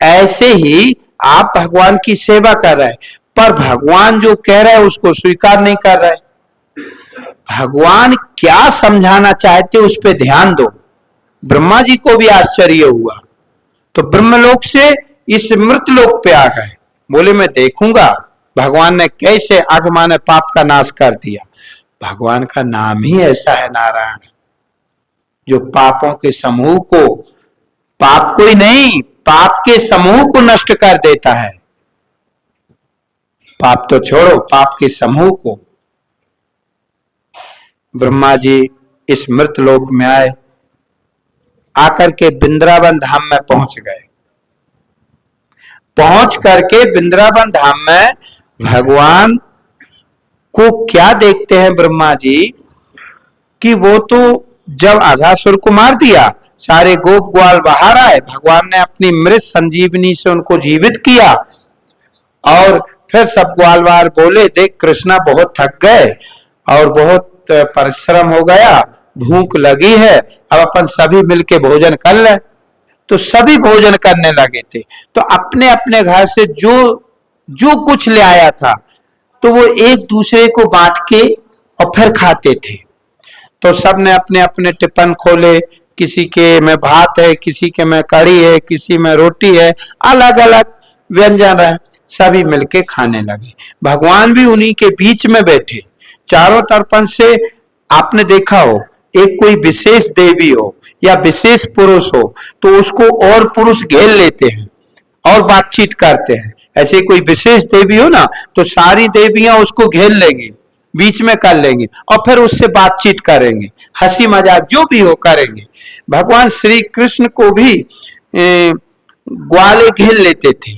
ऐसे ही आप भगवान की सेवा कर रहे हैं, पर भगवान जो कह रहे हैं उसको स्वीकार नहीं कर रहे। भगवान क्या समझाना चाहते उस पे ध्यान दो। ब्रह्मा जी को भी आश्चर्य हुआ, तो ब्रह्मलोक से इस मृतलोक पे आ गए, बोले मैं देखूंगा भगवान ने कैसे आगमाने पाप का नाश कर दिया। भगवान का नाम ही ऐसा है नारायण, जो पापों के समूह को, पाप को ही नहीं पाप के समूह को नष्ट कर देता है। पाप तो छोड़ो, पाप के समूह को। ब्रह्मा जी इस मृत लोक में आए, आकर के वृंदावन धाम में पहुंच गए। पहुंच करके वृंदावन धाम में भगवान को क्या देखते हैं ब्रह्मा जी कि वो तो जब अघासुर को मार दिया, सारे गोप ग्वाल बाहर आए, भगवान ने अपनी मृत संजीवनी से उनको जीवित किया और फिर सब ग्वाल बाहर बोले, देख कृष्णा बहुत थक गए और बहुत परिश्रम हो गया, भूख लगी है, अब अपन सभी मिलके भोजन कर ले। तो सभी भोजन करने लगे थे। तो अपने अपने घर से जो जो कुछ ले आया था तो वो एक दूसरे को बांट के और फिर खाते थे। तो सब ने अपने अपने टिफिन खोले, किसी के में भात है, किसी के में कढ़ी है, किसी में रोटी है, अलग अलग व्यंजन है, सभी मिलके खाने लगे। भगवान भी उन्हीं के बीच में बैठे। चारों तरफन से आपने देखा हो, एक कोई विशेष देवी हो या विशेष पुरुष हो तो उसको और पुरुष घेर लेते हैं और बातचीत करते हैं। ऐसे कोई विशेष देवी हो ना तो सारी देवियां उसको घेर लेंगी, बीच में कर लेंगे और फिर उससे बातचीत करेंगे, हंसी मजाक जो भी हो करेंगे। भगवान श्री कृष्ण को भी ग्वाले घेर लेते थे